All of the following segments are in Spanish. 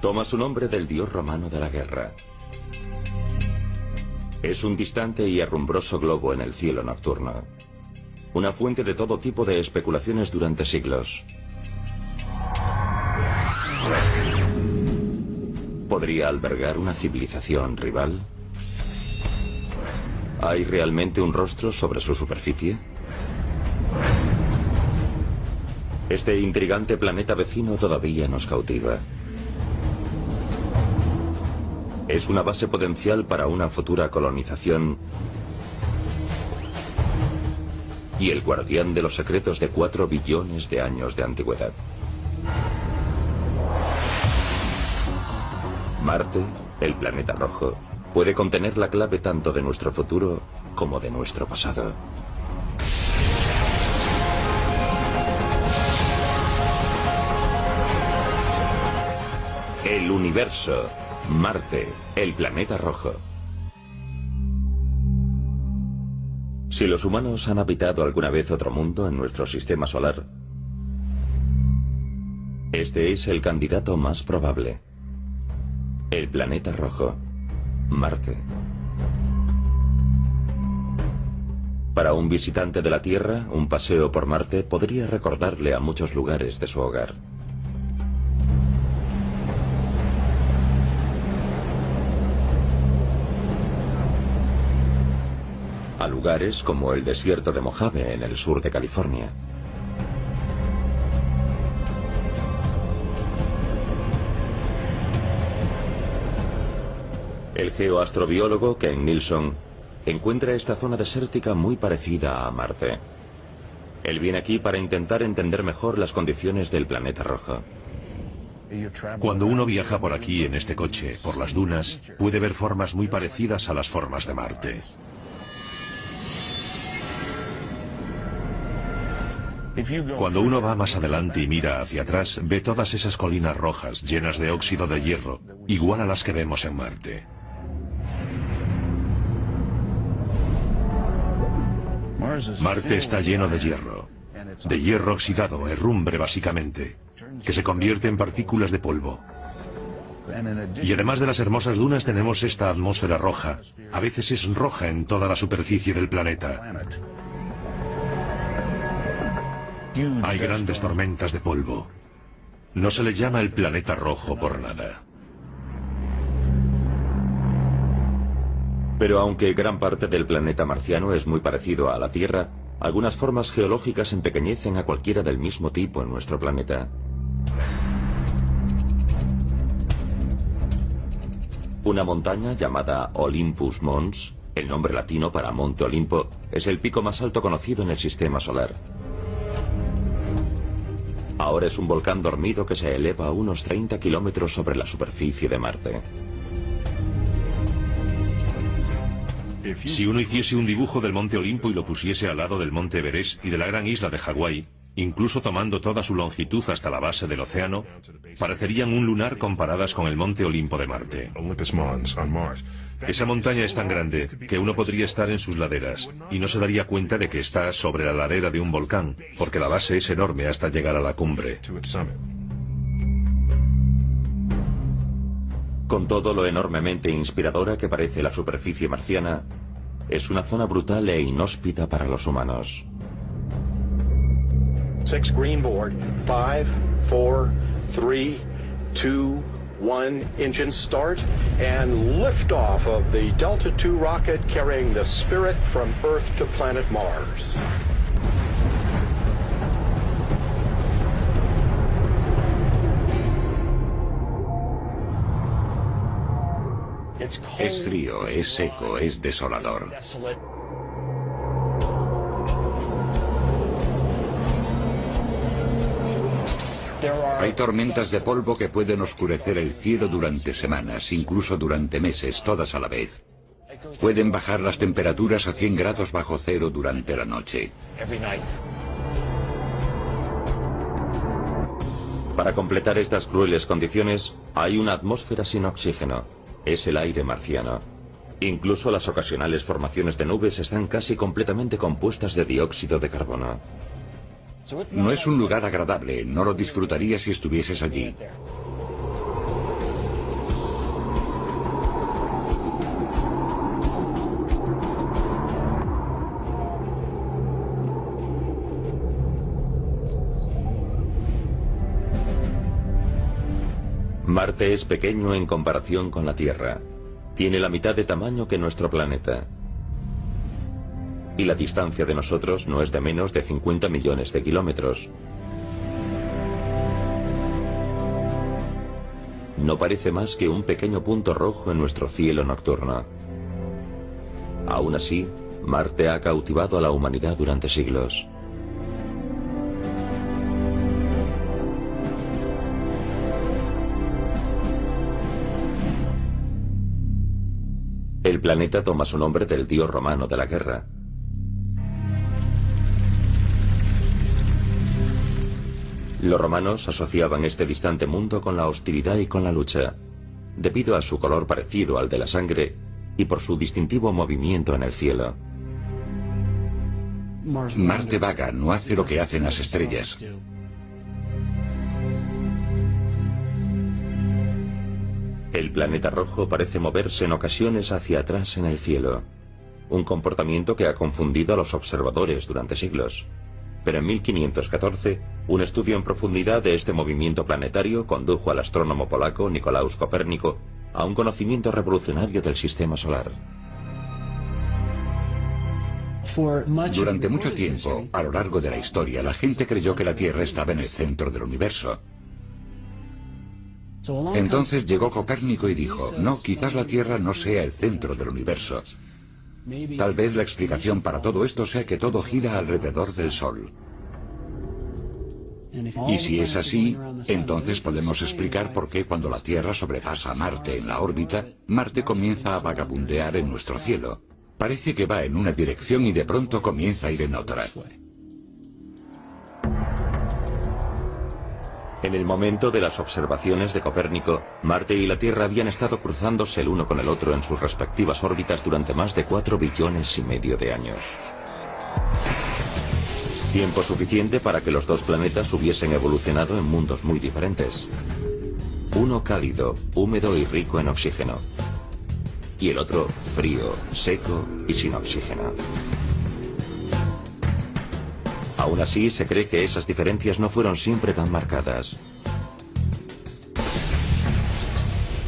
Toma su nombre del dios romano de la guerra. Es un distante y herrumbroso globo en el cielo nocturno. Una fuente de todo tipo de especulaciones durante siglos. ¿Podría albergar una civilización rival? ¿Hay realmente un rostro sobre su superficie? Este intrigante planeta vecino todavía nos cautiva. Es una base potencial para una futura colonización y el guardián de los secretos de 4 billones de años de antigüedad. Marte, el planeta rojo, puede contener la clave tanto de nuestro futuro como de nuestro pasado. El universo. Marte, el planeta rojo. Si los humanos han habitado alguna vez otro mundo en nuestro sistema solar, este es el candidato más probable. El planeta rojo, Marte. Para un visitante de la Tierra, un paseo por Marte podría recordarle a muchos lugares de su hogar. A lugares como el desierto de Mojave en el sur de California. El geoastrobiólogo Ken Nilsson encuentra esta zona desértica muy parecida a Marte. Él viene aquí para intentar entender mejor las condiciones del planeta rojo. Cuando uno viaja por aquí en este coche, por las dunas, puede ver formas muy parecidas a las formas de Marte. Cuando uno va más adelante y mira hacia atrás, ve todas esas colinas rojas llenas de óxido de hierro, igual a las que vemos en Marte. Marte está lleno de hierro oxidado, herrumbre básicamente, que se convierte en partículas de polvo. Y además de las hermosas dunas tenemos esta atmósfera roja, a veces es roja en toda la superficie del planeta. Hay grandes tormentas de polvo. No se le llama el planeta rojo por nada. Pero aunque gran parte del planeta marciano es muy parecido a la Tierra, algunas formas geológicas empequeñecen a cualquiera del mismo tipo en nuestro planeta. Una montaña llamada Olympus Mons, el nombre latino para Monte Olimpo, es el pico más alto conocido en el sistema solar. Ahora es un volcán dormido que se eleva a unos 30 kilómetros sobre la superficie de Marte. Si uno hiciese un dibujo del Monte Olimpo y lo pusiese al lado del Monte Everest y de la gran isla de Hawái, incluso tomando toda su longitud hasta la base del océano, parecerían un lunar comparadas con el Monte Olimpo de Marte. Esa montaña es tan grande que uno podría estar en sus laderas y no se daría cuenta de que está sobre la ladera de un volcán, porque la base es enorme hasta llegar a la cumbre. Con todo lo enormemente inspiradora que parece la superficie marciana, es una zona brutal e inhóspita para los humanos. 6 green board. 5, 4, 3, 2, 1. Engine start and liftoff of the Delta II rocket carrying the Spirit from Earth to planet Mars. Es frío, es seco, es desolador. Hay tormentas de polvo que pueden oscurecer el cielo durante semanas, incluso durante meses, todas a la vez. Pueden bajar las temperaturas a 100 grados bajo cero durante la noche. Para completar estas crueles condiciones, hay una atmósfera sin oxígeno. Es el aire marciano. Incluso las ocasionales formaciones de nubes están casi completamente compuestas de dióxido de carbono. No es un lugar agradable, no lo disfrutarías si estuvieses allí. Marte es pequeño en comparación con la Tierra. Tiene la mitad de tamaño que nuestro planeta. Y la distancia de nosotros no es de menos de 50 millones de kilómetros. No parece más que un pequeño punto rojo en nuestro cielo nocturno. Aún así, Marte ha cautivado a la humanidad durante siglos. El planeta toma su nombre del dios romano de la guerra. Los romanos asociaban este distante mundo con la hostilidad y con la lucha, debido a su color parecido al de la sangre y por su distintivo movimiento en el cielo. Marte vaga, no hace lo que hacen las estrellas. El planeta rojo parece moverse en ocasiones hacia atrás en el cielo, un comportamiento que ha confundido a los observadores durante siglos. Pero en 1514, un estudio en profundidad de este movimiento planetario condujo al astrónomo polaco Nicolaus Copérnico a un conocimiento revolucionario del sistema solar. Durante mucho tiempo, a lo largo de la historia, la gente creyó que la Tierra estaba en el centro del universo. Entonces llegó Copérnico y dijo, no, quizás la Tierra no sea el centro del universo. Tal vez la explicación para todo esto sea que todo gira alrededor del Sol. Y si es así, entonces podemos explicar por qué cuando la Tierra sobrepasa a Marte en la órbita, Marte comienza a vagabundear en nuestro cielo. Parece que va en una dirección y de pronto comienza a ir en otra. En el momento de las observaciones de Copérnico, Marte y la Tierra habían estado cruzándose el uno con el otro en sus respectivas órbitas durante más de 4,5 billones de años. Tiempo suficiente para que los dos planetas hubiesen evolucionado en mundos muy diferentes. Uno cálido, húmedo y rico en oxígeno. Y el otro frío, seco y sin oxígeno. Aún así, se cree que esas diferencias no fueron siempre tan marcadas.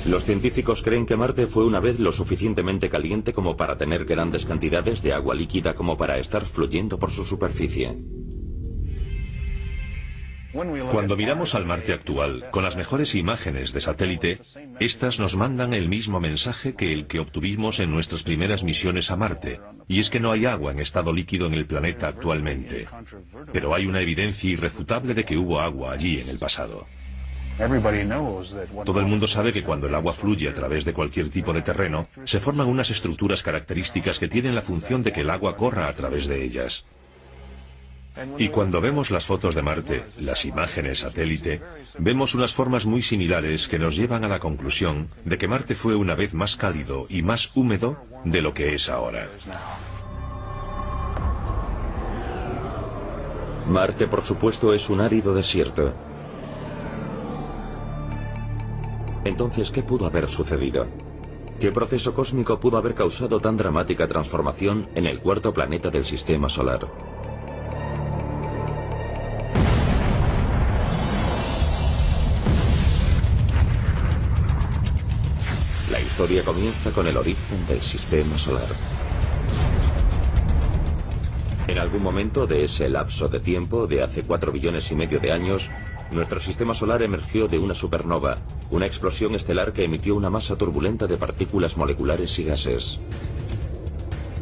Los científicos creen que Marte fue una vez lo suficientemente caliente como para tener grandes cantidades de agua líquida como para estar fluyendo por su superficie. Cuando miramos al Marte actual, con las mejores imágenes de satélite, estas nos mandan el mismo mensaje que el que obtuvimos en nuestras primeras misiones a Marte, y es que no hay agua en estado líquido en el planeta actualmente. Pero hay una evidencia irrefutable de que hubo agua allí en el pasado. Todo el mundo sabe que cuando el agua fluye a través de cualquier tipo de terreno, se forman unas estructuras características que tienen la función de que el agua corra a través de ellas. Y cuando vemos las fotos de Marte, las imágenes satélite, vemos unas formas muy similares que nos llevan a la conclusión de que Marte fue una vez más cálido y más húmedo de lo que es ahora. Marte, por supuesto, es un árido desierto. Entonces, ¿qué pudo haber sucedido? ¿Qué proceso cósmico pudo haber causado tan dramática transformación en el cuarto planeta del sistema solar? La historia comienza con el origen del sistema solar. En algún momento de ese lapso de tiempo, de hace 4,5 billones de años, nuestro sistema solar emergió de una supernova, una explosión estelar que emitió una masa turbulenta de partículas moleculares y gases.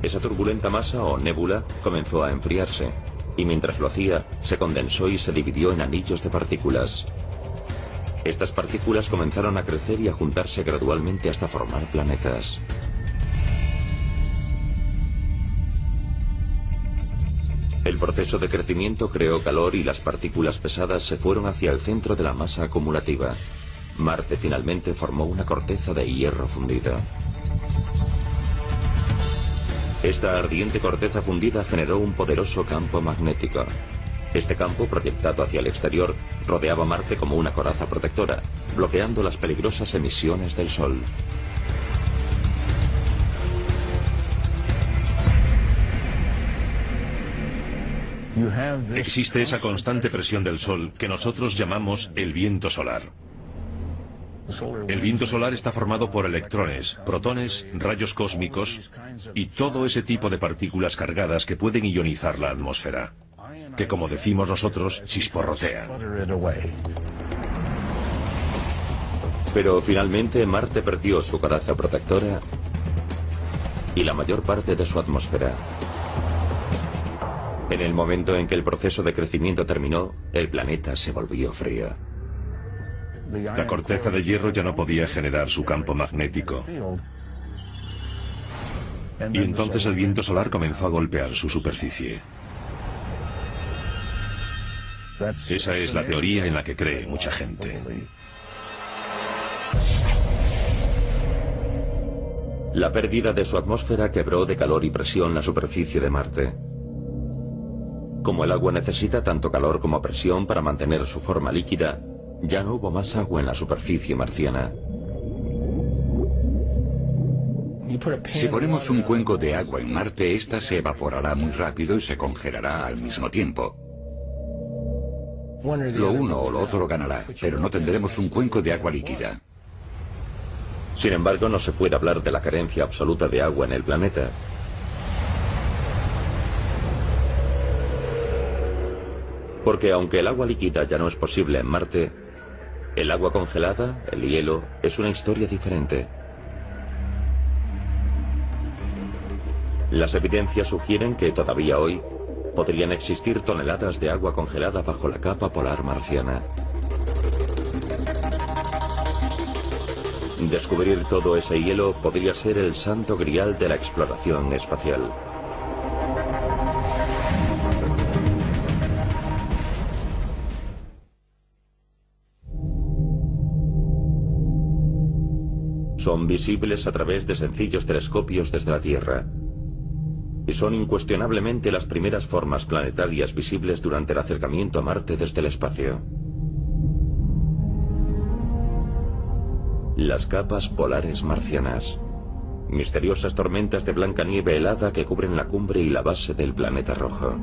Esa turbulenta masa o nébula comenzó a enfriarse, y mientras lo hacía, se condensó y se dividió en anillos de partículas. Estas partículas comenzaron a crecer y a juntarse gradualmente hasta formar planetas. El proceso de crecimiento creó calor y las partículas pesadas se fueron hacia el centro de la masa acumulativa. Marte finalmente formó una corteza de hierro fundido. Esta ardiente corteza fundida generó un poderoso campo magnético. Este campo, proyectado hacia el exterior, rodeaba Marte como una coraza protectora, bloqueando las peligrosas emisiones del Sol. Existe esa constante presión del Sol que nosotros llamamos el viento solar. El viento solar está formado por electrones, protones, rayos cósmicos y todo ese tipo de partículas cargadas que pueden ionizar la atmósfera, que como decimos nosotros, chisporrotean. Pero finalmente Marte perdió su coraza protectora y la mayor parte de su atmósfera. En el momento en que el proceso de crecimiento terminó, el planeta se volvió frío. La corteza de hierro ya no podía generar su campo magnético. Y entonces el viento solar comenzó a golpear su superficie. Esa es la teoría en la que cree mucha gente. La pérdida de su atmósfera quebró de calor y presión la superficie de Marte. Como el agua necesita tanto calor como presión para mantener su forma líquida, ya no hubo más agua en la superficie marciana. Si ponemos un cuenco de agua en Marte, ésta se evaporará muy rápido y se congelará al mismo tiempo. Lo uno o lo otro ganará, pero no tendremos un cuenco de agua líquida. Sin embargo, no se puede hablar de la carencia absoluta de agua en el planeta. Porque aunque el agua líquida ya no es posible en Marte, el agua congelada, el hielo, es una historia diferente. Las evidencias sugieren que todavía hoy podrían existir toneladas de agua congelada bajo la capa polar marciana. Descubrir todo ese hielo podría ser el santo grial de la exploración espacial. Son visibles a través de sencillos telescopios desde la Tierra. Y son incuestionablemente las primeras formas planetarias visibles durante el acercamiento a Marte desde el espacio. Las capas polares marcianas. Misteriosas tormentas de blanca nieve helada que cubren la cumbre y la base del planeta rojo.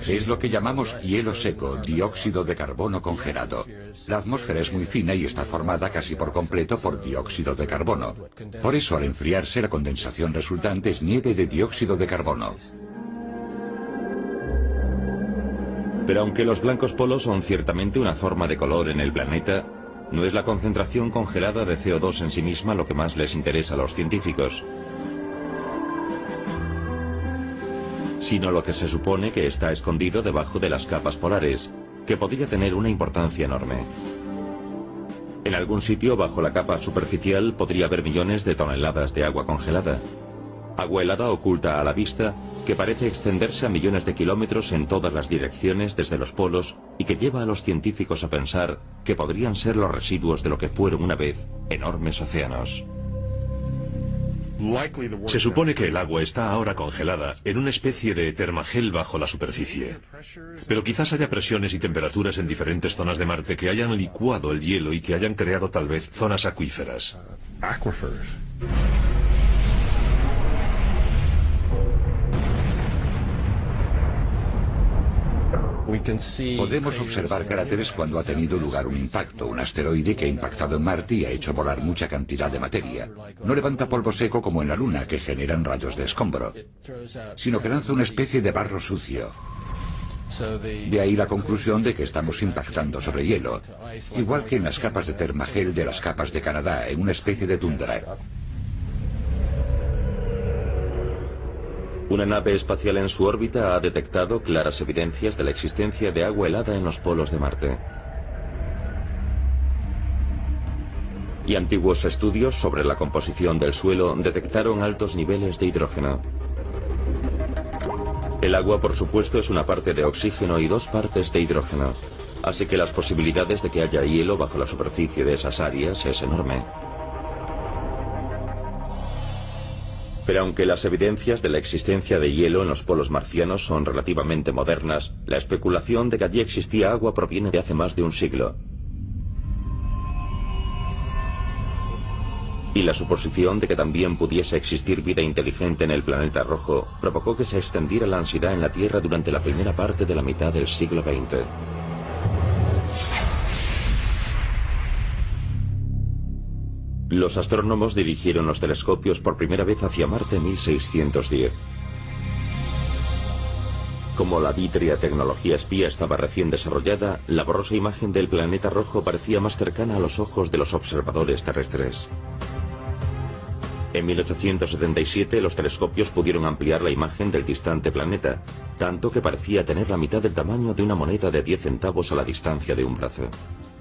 Es lo que llamamos hielo seco, dióxido de carbono congelado. La atmósfera es muy fina y está formada casi por completo por dióxido de carbono. Por eso, al enfriarse, la condensación resultante es nieve de dióxido de carbono. Pero aunque los blancos polos son ciertamente una forma de color en el planeta, no es la concentración congelada de CO2 en sí misma lo que más les interesa a los científicos, sino lo que se supone que está escondido debajo de las capas polares, que podría tener una importancia enorme. En algún sitio bajo la capa superficial podría haber millones de toneladas de agua congelada. Agua helada oculta a la vista, que parece extenderse a millones de kilómetros en todas las direcciones desde los polos y que lleva a los científicos a pensar que podrían ser los residuos de lo que fueron una vez enormes océanos. Se supone que el agua está ahora congelada en una especie de termagel bajo la superficie. Pero quizás haya presiones y temperaturas en diferentes zonas de Marte que hayan licuado el hielo y que hayan creado tal vez zonas acuíferas. Podemos observar cráteres cuando ha tenido lugar un impacto, un asteroide que ha impactado en Marte y ha hecho volar mucha cantidad de materia. No levanta polvo seco como en la Luna, que generan rayos de escombro, sino que lanza una especie de barro sucio. De ahí la conclusión de que estamos impactando sobre hielo, igual que en las capas de termagel de las capas de Canadá, en una especie de tundra. Una nave espacial en su órbita ha detectado claras evidencias de la existencia de agua helada en los polos de Marte. Y antiguos estudios sobre la composición del suelo detectaron altos niveles de hidrógeno. El agua, por supuesto, es una parte de oxígeno y dos partes de hidrógeno, así que las posibilidades de que haya hielo bajo la superficie de esas áreas es enorme. Pero aunque las evidencias de la existencia de hielo en los polos marcianos son relativamente modernas, la especulación de que allí existía agua proviene de hace más de un siglo. Y la suposición de que también pudiese existir vida inteligente en el planeta rojo provocó que se extendiera la ansiedad en la Tierra durante la primera parte de la mitad del siglo XX. Los astrónomos dirigieron los telescopios por primera vez hacia Marte en 1610. Como la vítrea tecnología espía estaba recién desarrollada, la borrosa imagen del planeta rojo parecía más cercana a los ojos de los observadores terrestres. En 1877 los telescopios pudieron ampliar la imagen del distante planeta, tanto que parecía tener la mitad del tamaño de una moneda de 10 centavos a la distancia de un brazo.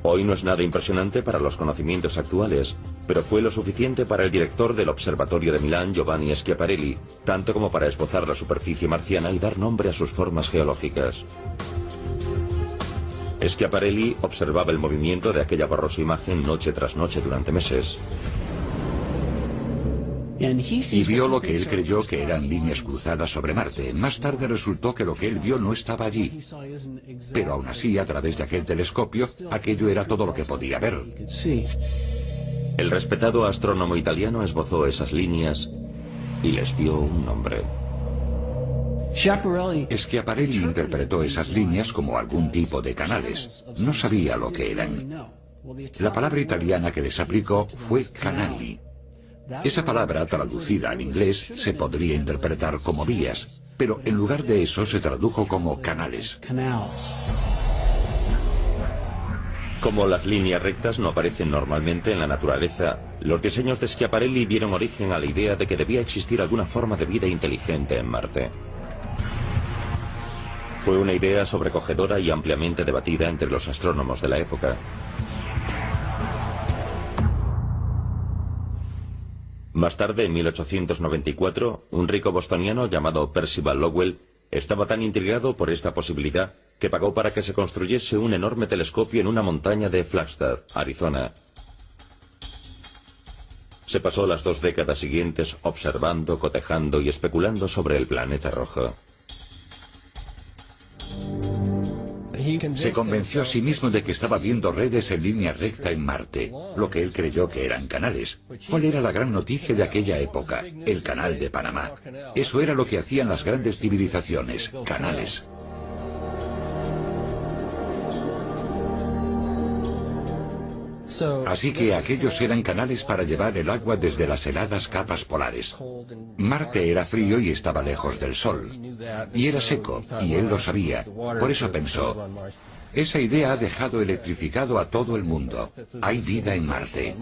Hoy no es nada impresionante para los conocimientos actuales, pero fue lo suficiente para el director del Observatorio de Milán, Giovanni Schiaparelli, tanto como para esbozar la superficie marciana y dar nombre a sus formas geológicas. Schiaparelli observaba el movimiento de aquella borrosa imagen noche tras noche durante meses. Y vio lo que él creyó que eran líneas cruzadas sobre Marte. Más tarde resultó que lo que él vio no estaba allí. Pero aún así, a través de aquel telescopio, aquello era todo lo que podía ver. El respetado astrónomo italiano esbozó esas líneas y les dio un nombre. Schiaparelli interpretó esas líneas como algún tipo de canales. No sabía lo que eran. La palabra italiana que les aplicó fue canali. Esa palabra, traducida al inglés, se podría interpretar como vías, pero en lugar de eso se tradujo como canales. Como las líneas rectas no aparecen normalmente en la naturaleza, los diseños de Schiaparelli dieron origen a la idea de que debía existir alguna forma de vida inteligente en Marte. Fue una idea sobrecogedora y ampliamente debatida entre los astrónomos de la época. Más tarde, en 1894, un rico bostoniano llamado Percival Lowell estaba tan intrigado por esta posibilidad que pagó para que se construyese un enorme telescopio en una montaña de Flagstaff, Arizona. Se pasó las 2 décadas siguientes observando, cotejando y especulando sobre el planeta rojo. Se convenció a sí mismo de que estaba viendo redes en línea recta en Marte, lo que él creyó que eran canales. ¿Cuál era la gran noticia de aquella época? El Canal de Panamá. Eso era lo que hacían las grandes civilizaciones, canales. Así que aquellos eran canales para llevar el agua desde las heladas capas polares. Marte era frío y estaba lejos del Sol. Y era seco, y él lo sabía. Por eso pensó, esa idea ha dejado electrificado a todo el mundo. Hay vida en Marte.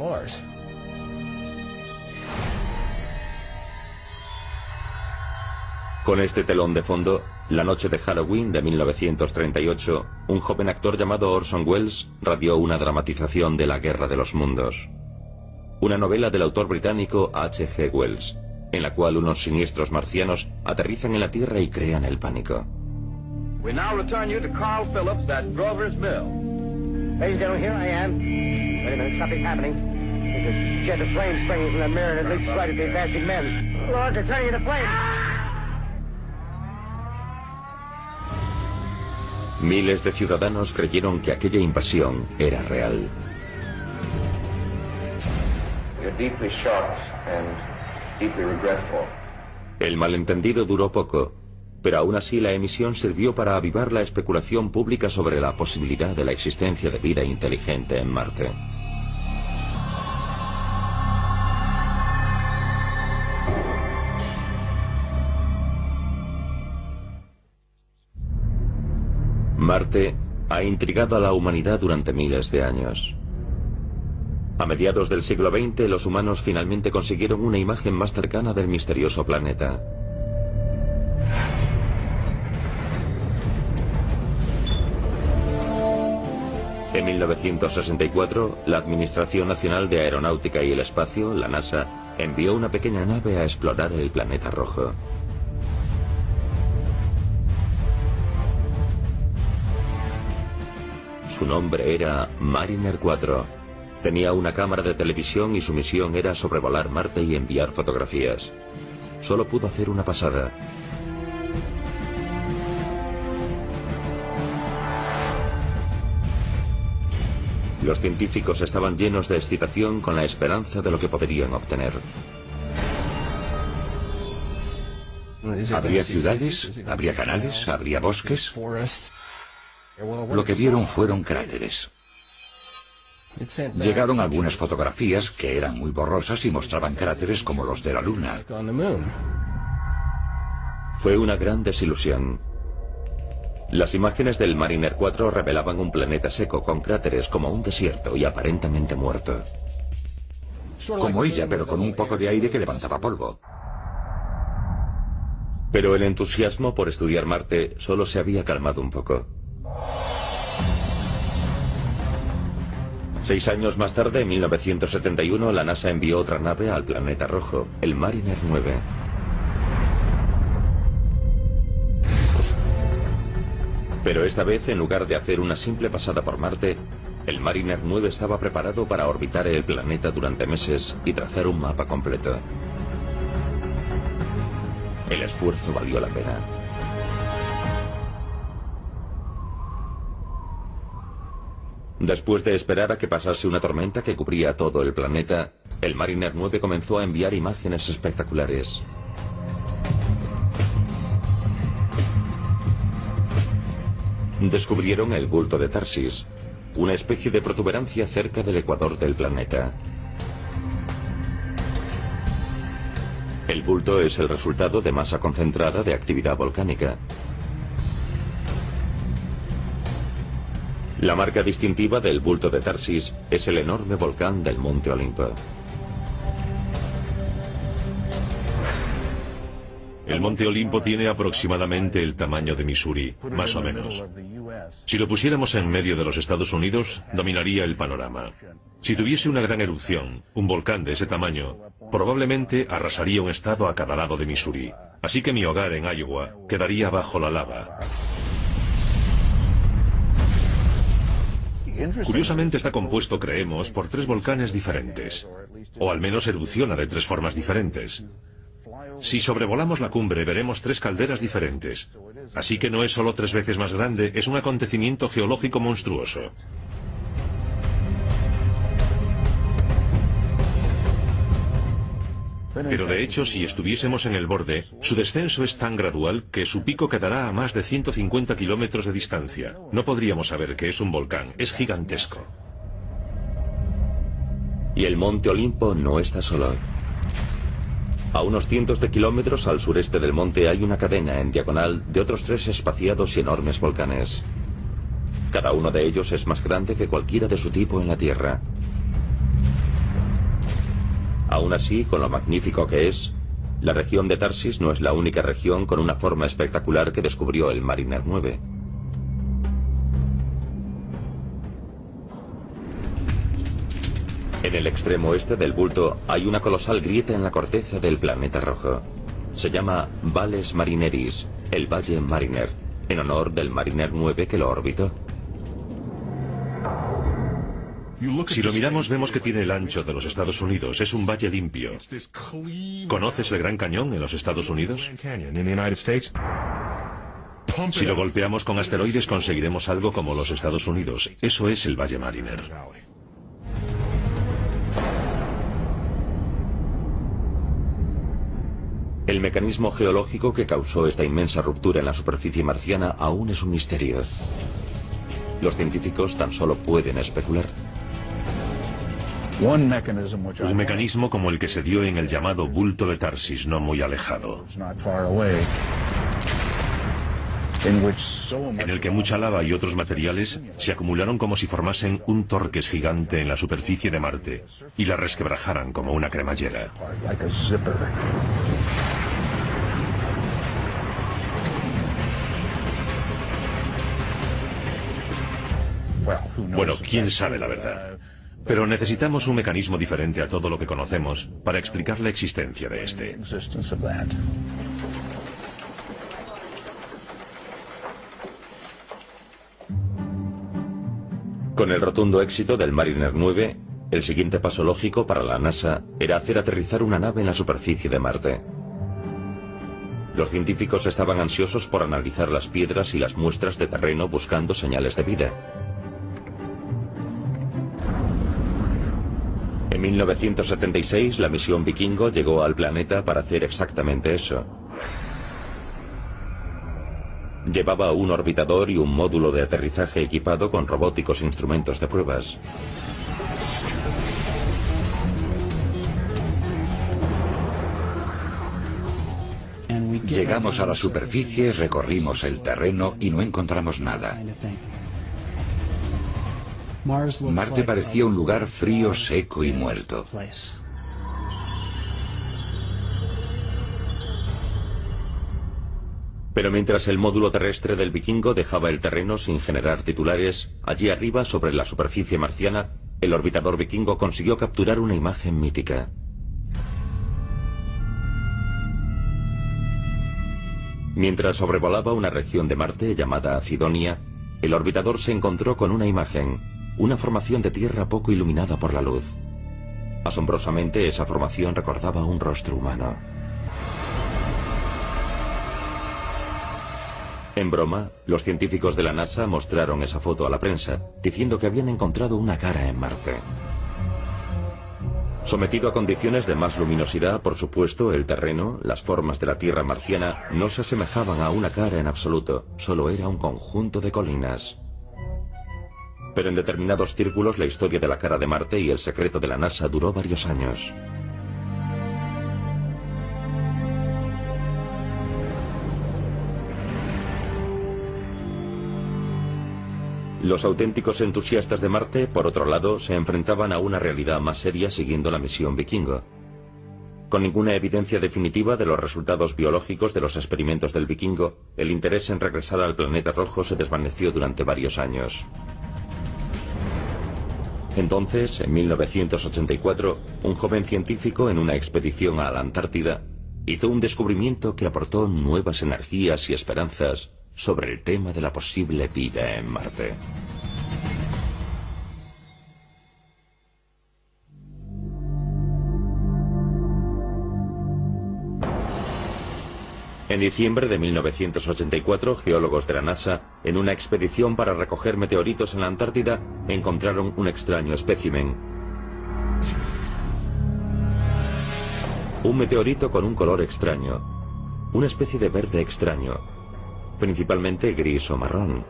Con este telón de fondo, la noche de Halloween de 1938, un joven actor llamado Orson Welles radió una dramatización de La Guerra de los Mundos. Una novela del autor británico H.G. Wells, en la cual unos siniestros marcianos aterrizan en la Tierra y crean el pánico. We now return you to Carl Phillips at Grover's Mill. Ladies and gentlemen, here I am. Wait a minute, something's happening. There's a jet of flame springing from the mirror and it leaps right at the advancing men. Lord, they're turning into flames. Miles de ciudadanos creyeron que aquella invasión era real. El malentendido duró poco, pero aún así la emisión sirvió para avivar la especulación pública sobre la posibilidad de la existencia de vida inteligente en Marte. Marte ha intrigado a la humanidad durante miles de años. A mediados del siglo XX, los humanos finalmente consiguieron una imagen más cercana del misterioso planeta. En 1964, la Administración Nacional de Aeronáutica y el Espacio, la NASA, envió una pequeña nave a explorar el planeta rojo. Su nombre era Mariner 4. Tenía una cámara de televisión y su misión era sobrevolar Marte y enviar fotografías. Solo pudo hacer una pasada. Los científicos estaban llenos de excitación con la esperanza de lo que podrían obtener. ¿Habría ciudades? ¿Habría canales? ¿Habría bosques? Lo que vieron fueron cráteres. Llegaron algunas fotografías que eran muy borrosas y mostraban cráteres como los de la Luna. Fue una gran desilusión. Las imágenes del Mariner 4 revelaban un planeta seco con cráteres como un desierto y aparentemente muerto. Como ella, pero con un poco de aire que levantaba polvo. Pero el entusiasmo por estudiar Marte solo se había calmado un poco. 6 años más tarde, en 1971, la NASA envió otra nave al planeta rojo, el Mariner 9. Pero esta vez, en lugar de hacer una simple pasada por Marte, el Mariner 9 estaba preparado para orbitar el planeta durante meses y trazar un mapa completo. El esfuerzo valió la pena. Después de esperar a que pasase una tormenta que cubría todo el planeta, el Mariner 9 comenzó a enviar imágenes espectaculares. Descubrieron el bulto de Tarsis, una especie de protuberancia cerca del ecuador del planeta. El bulto es el resultado de masa concentrada de actividad volcánica. La marca distintiva del bulto de Tarsis es el enorme volcán del Monte Olimpo. El Monte Olimpo tiene aproximadamente el tamaño de Missouri, más o menos. Si lo pusiéramos en medio de los Estados Unidos, dominaría el panorama. Si tuviese una gran erupción, un volcán de ese tamaño, probablemente arrasaría un estado a cada lado de Missouri. Así que mi hogar en Iowa quedaría bajo la lava. Curiosamente está compuesto, creemos, por 3 volcanes diferentes. O al menos erupciona de 3 formas diferentes. Si sobrevolamos la cumbre veremos 3 calderas diferentes. Así que no es solo 3 veces más grande, es un acontecimiento geológico monstruoso. Pero de hecho, si estuviésemos en el borde, su descenso es tan gradual que su pico quedará a más de 150 kilómetros de distancia. No podríamos saber que es un volcán, es gigantesco. Y el Monte Olimpo no está solo. A unos cientos de kilómetros al sureste del monte hay una cadena en diagonal de otros 3 espaciados y enormes volcanes. Cada uno de ellos es más grande que cualquiera de su tipo en la Tierra. Aún así, con lo magnífico que es, la región de Tarsis no es la única región con una forma espectacular que descubrió el Mariner 9. En el extremo oeste del bulto hay una colosal grieta en la corteza del planeta rojo. Se llama Valles Marineris, el Valle Mariner, en honor del Mariner 9 que lo orbitó. Si lo miramos vemos que tiene el ancho de los Estados Unidos, es un valle limpio. ¿Conoces el Gran Cañón en los Estados Unidos? Si lo golpeamos con asteroides conseguiremos algo como los Estados Unidos. Eso es el Valle Mariner. El mecanismo geológico que causó esta inmensa ruptura en la superficie marciana aún es un misterio. Los científicos tan solo pueden especular. Un mecanismo como el que se dio en el llamado bulto de Tarsis, no muy alejado. En el que mucha lava y otros materiales se acumularon como si formasen un torques gigante en la superficie de Marte y la resquebrajaran como una cremallera. Bueno, quién sabe la verdad. Pero necesitamos un mecanismo diferente a todo lo que conocemos para explicar la existencia de este. Con el rotundo éxito del Mariner 9, el siguiente paso lógico para la NASA era hacer aterrizar una nave en la superficie de Marte. Los científicos estaban ansiosos por analizar las piedras y las muestras de terreno buscando señales de vida. En 1976, la misión Vikingo llegó al planeta para hacer exactamente eso. Llevaba un orbitador y un módulo de aterrizaje equipado con robóticos instrumentos de pruebas. Llegamos a la superficie, recorrimos el terreno y no encontramos nada. Marte parecía un lugar frío, seco y muerto. Pero mientras el módulo terrestre del Vikingo dejaba el terreno sin generar titulares, allí arriba, sobre la superficie marciana, el orbitador Vikingo consiguió capturar una imagen mítica. Mientras sobrevolaba una región de Marte llamada Cidonia, el orbitador se encontró con una imagen, una formación de tierra poco iluminada por la luz. Asombrosamente, esa formación recordaba un rostro humano. En broma, los científicos de la NASA mostraron esa foto a la prensa, diciendo que habían encontrado una cara en Marte. Sometido a condiciones de más luminosidad, por supuesto, el terreno, las formas de la Tierra marciana, no se asemejaban a una cara en absoluto, solo era un conjunto de colinas. Pero en determinados círculos la historia de la cara de Marte y el secreto de la NASA duró varios años. Los auténticos entusiastas de Marte, por otro lado, se enfrentaban a una realidad más seria siguiendo la misión Vikingo. Con ninguna evidencia definitiva de los resultados biológicos de los experimentos del Vikingo, el interés en regresar al planeta rojo se desvaneció durante varios años. Entonces, en 1984, un joven científico en una expedición a la Antártida hizo un descubrimiento que aportó nuevas energías y esperanzas sobre el tema de la posible vida en Marte. En diciembre de 1984, geólogos de la NASA, en una expedición para recoger meteoritos en la Antártida, encontraron un extraño espécimen. Un meteorito con un color extraño, una especie de verde extraño, principalmente gris o marrón.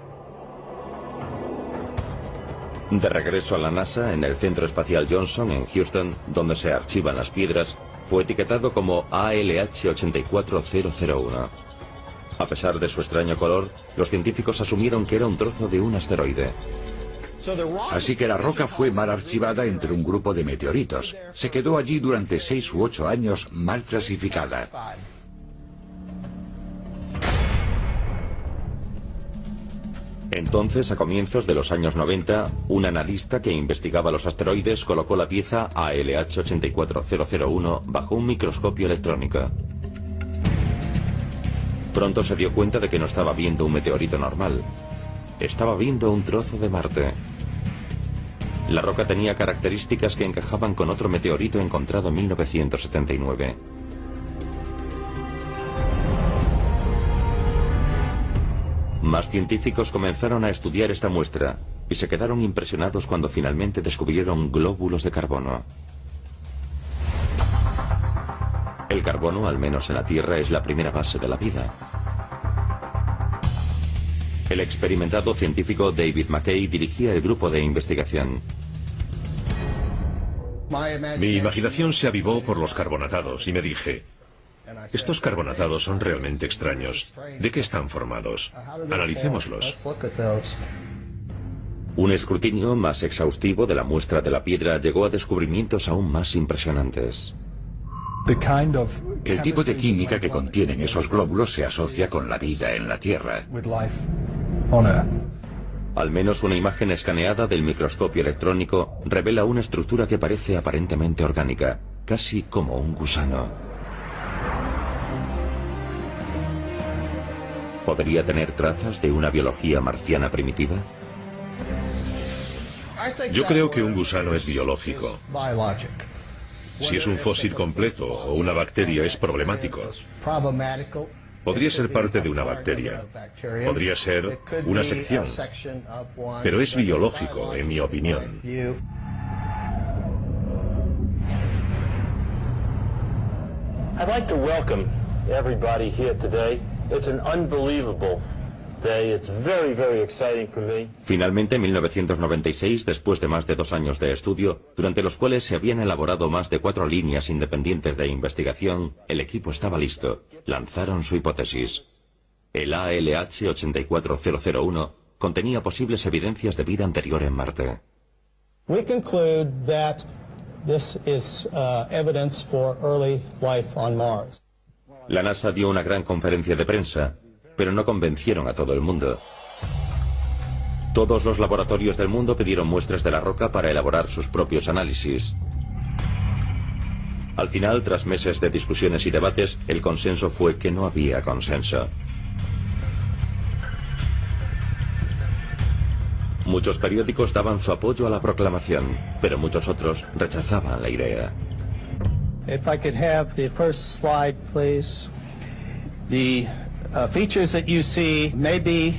De regreso a la NASA, en el Centro Espacial Johnson, en Houston, donde se archivan las piedras, fue etiquetado como ALH84001. A pesar de su extraño color, los científicos asumieron que era un trozo de un asteroide. Así que la roca fue mal archivada entre un grupo de meteoritos. Se quedó allí durante 6 u 8 años mal clasificada. Entonces, a comienzos de los años 90, un analista que investigaba los asteroides colocó la pieza ALH84001 bajo un microscopio electrónico. Pronto se dio cuenta de que no estaba viendo un meteorito normal. Estaba viendo un trozo de Marte. La roca tenía características que encajaban con otro meteorito encontrado en 1979. Más científicos comenzaron a estudiar esta muestra y se quedaron impresionados cuando finalmente descubrieron glóbulos de carbono. El carbono, al menos en la Tierra, es la primera base de la vida. El experimentado científico David McKay dirigía el grupo de investigación. Mi imaginación se avivó por los carbonatados y me dije: estos carbonatados son realmente extraños. ¿De qué están formados? Analicémoslos. Un escrutinio más exhaustivo de la muestra de la piedra llegó a descubrimientos aún más impresionantes. El tipo de química que contienen esos glóbulos se asocia con la vida en la Tierra. Al menos una imagen escaneada del microscopio electrónico revela una estructura que parece aparentemente orgánica, casi como un gusano. ¿Podría tener trazas de una biología marciana primitiva? Yo creo que un gusano es biológico. Si es un fósil completo o una bacteria es problemático. Podría ser parte de una bacteria. Podría ser una sección. Pero es biológico, en mi opinión. I'd like to welcome everybody here today. It's an unbelievable Finalmente, en 1996, después de más de 2 años de estudio, durante los cuales se habían elaborado más de 4 líneas independientes de investigación, el equipo estaba listo. Lanzaron su hipótesis. El ALH 84001 contenía posibles evidencias de vida anterior en Marte. We conclude that this is evidence for early life on Mars. La NASA dio una gran conferencia de prensa, pero no convencieron a todo el mundo. Todos los laboratorios del mundo pidieron muestras de la roca para elaborar sus propios análisis. Al final, tras meses de discusiones y debates, el consenso fue que no había consenso. Muchos periódicos daban su apoyo a la proclamación, pero muchos otros rechazaban la idea. If I could have the first slide, please. The features that you see may be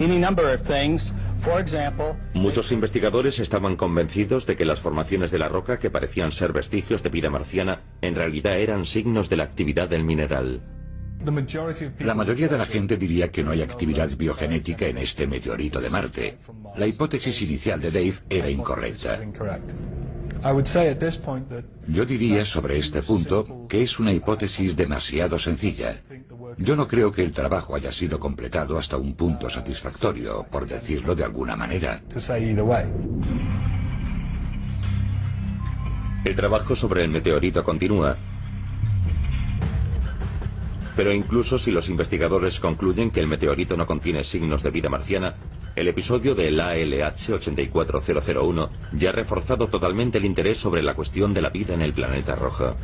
any number of things. For example, muchos investigadores estaban convencidos de que las formaciones de la roca, que parecían ser vestigios de vida marciana, en realidad eran signos de la actividad del mineral. La mayoría de la gente diría que no hay actividad biogenética en este meteorito de Marte. La hipótesis inicial de Dave era incorrecta. Yo diría sobre este punto que es una hipótesis demasiado sencilla. Yo no creo que el trabajo haya sido completado hasta un punto satisfactorio, por decirlo de alguna manera. El trabajo sobre el meteorito continúa. Pero incluso si los investigadores concluyen que el meteorito no contiene signos de vida marciana, el episodio del ALH 84001 ya ha reforzado totalmente el interés sobre la cuestión de la vida en el planeta rojo.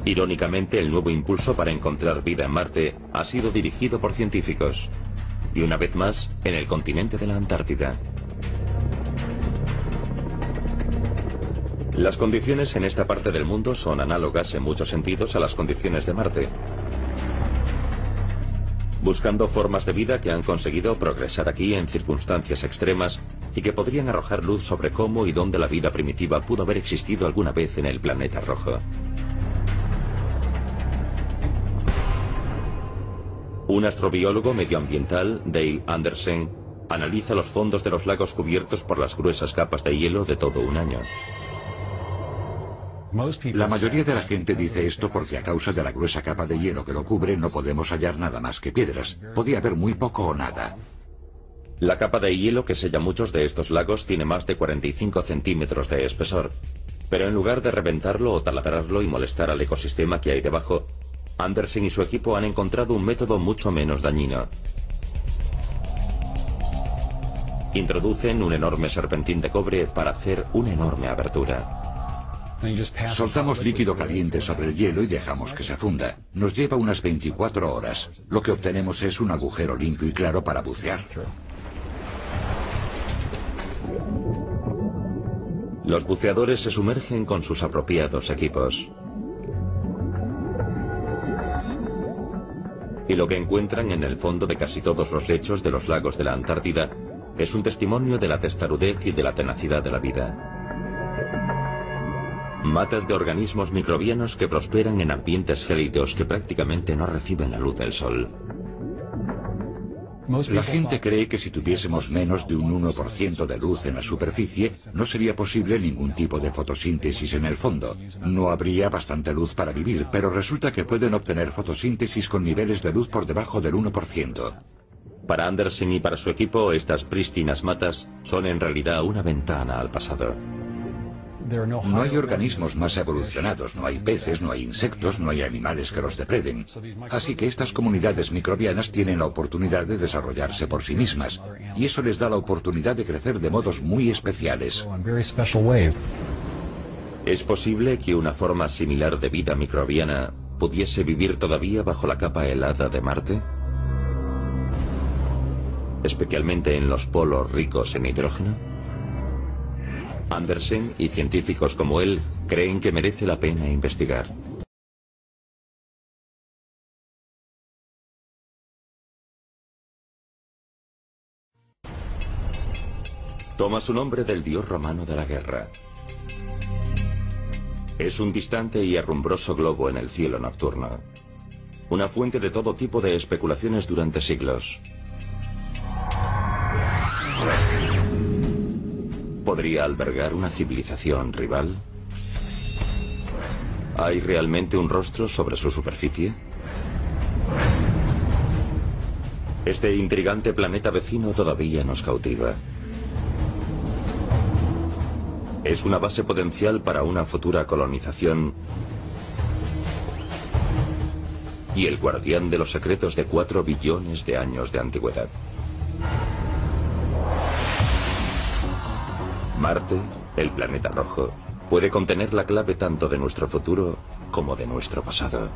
Irónicamente, el nuevo impulso para encontrar vida en Marte ha sido dirigido por científicos. Y una vez más, en el continente de la Antártida. Las condiciones en esta parte del mundo son análogas en muchos sentidos a las condiciones de Marte, buscando formas de vida que han conseguido progresar aquí en circunstancias extremas y que podrían arrojar luz sobre cómo y dónde la vida primitiva pudo haber existido alguna vez en el planeta rojo. Un astrobiólogo medioambiental, Dale Andersen, analiza los fondos de los lagos cubiertos por las gruesas capas de hielo de todo un año. La mayoría de la gente dice esto porque a causa de la gruesa capa de hielo que lo cubre no podemos hallar nada más que piedras. Podía haber muy poco o nada. La capa de hielo que sella muchos de estos lagos tiene más de 45 centímetros de espesor. Pero en lugar de reventarlo o taladrarlo y molestar al ecosistema que hay debajo, Andersen y su equipo han encontrado un método mucho menos dañino. Introducen un enorme serpentín de cobre para hacer una enorme abertura. Soltamos líquido caliente sobre el hielo y dejamos que se funda. Nos lleva unas 24 horas. Lo que obtenemos es un agujero limpio y claro para bucear. Los buceadores se sumergen con sus apropiados equipos. Y lo que encuentran en el fondo de casi todos los lechos de los lagos de la Antártida es un testimonio de la testarudez y de la tenacidad de la vida. Matas de organismos microbianos que prosperan en ambientes gélidos que prácticamente no reciben la luz del sol. La gente cree que si tuviésemos menos de un 1% de luz en la superficie, no sería posible ningún tipo de fotosíntesis en el fondo. No habría bastante luz para vivir, pero resulta que pueden obtener fotosíntesis con niveles de luz por debajo del 1%. Para Andersen y para su equipo, estas prístinas matas son en realidad una ventana al pasado. No hay organismos más evolucionados, no hay peces, no hay insectos, no hay animales que los depreden. Así que estas comunidades microbianas tienen la oportunidad de desarrollarse por sí mismas, y eso les da la oportunidad de crecer de modos muy especiales. ¿Es posible que una forma similar de vida microbiana pudiese vivir todavía bajo la capa helada de Marte? Especialmente en los polos ricos en hidrógeno. Andersen y científicos como él creen que merece la pena investigar. Toma su nombre del dios romano de la guerra. Es un distante y herrumbroso globo en el cielo nocturno. Una fuente de todo tipo de especulaciones durante siglos. ¿Podría albergar una civilización rival? ¿Hay realmente un rostro sobre su superficie? Este intrigante planeta vecino todavía nos cautiva. Es una base potencial para una futura colonización y el guardián de los secretos de 4 billones de años de antigüedad. Marte, el planeta rojo, puede contener la clave tanto de nuestro futuro como de nuestro pasado.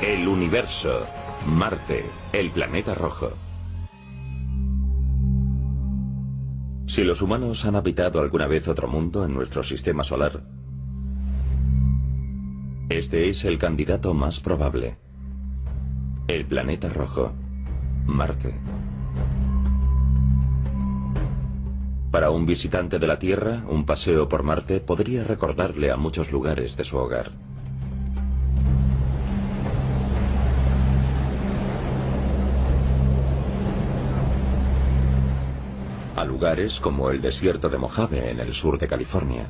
El universo, Marte, el planeta rojo. Si los humanos han habitado alguna vez otro mundo en nuestro sistema solar, este es el candidato más probable. El planeta rojo, Marte. Para un visitante de la Tierra, un paseo por Marte podría recordarle a muchos lugares de su hogar. A lugares como el desierto de Mojave en el sur de California.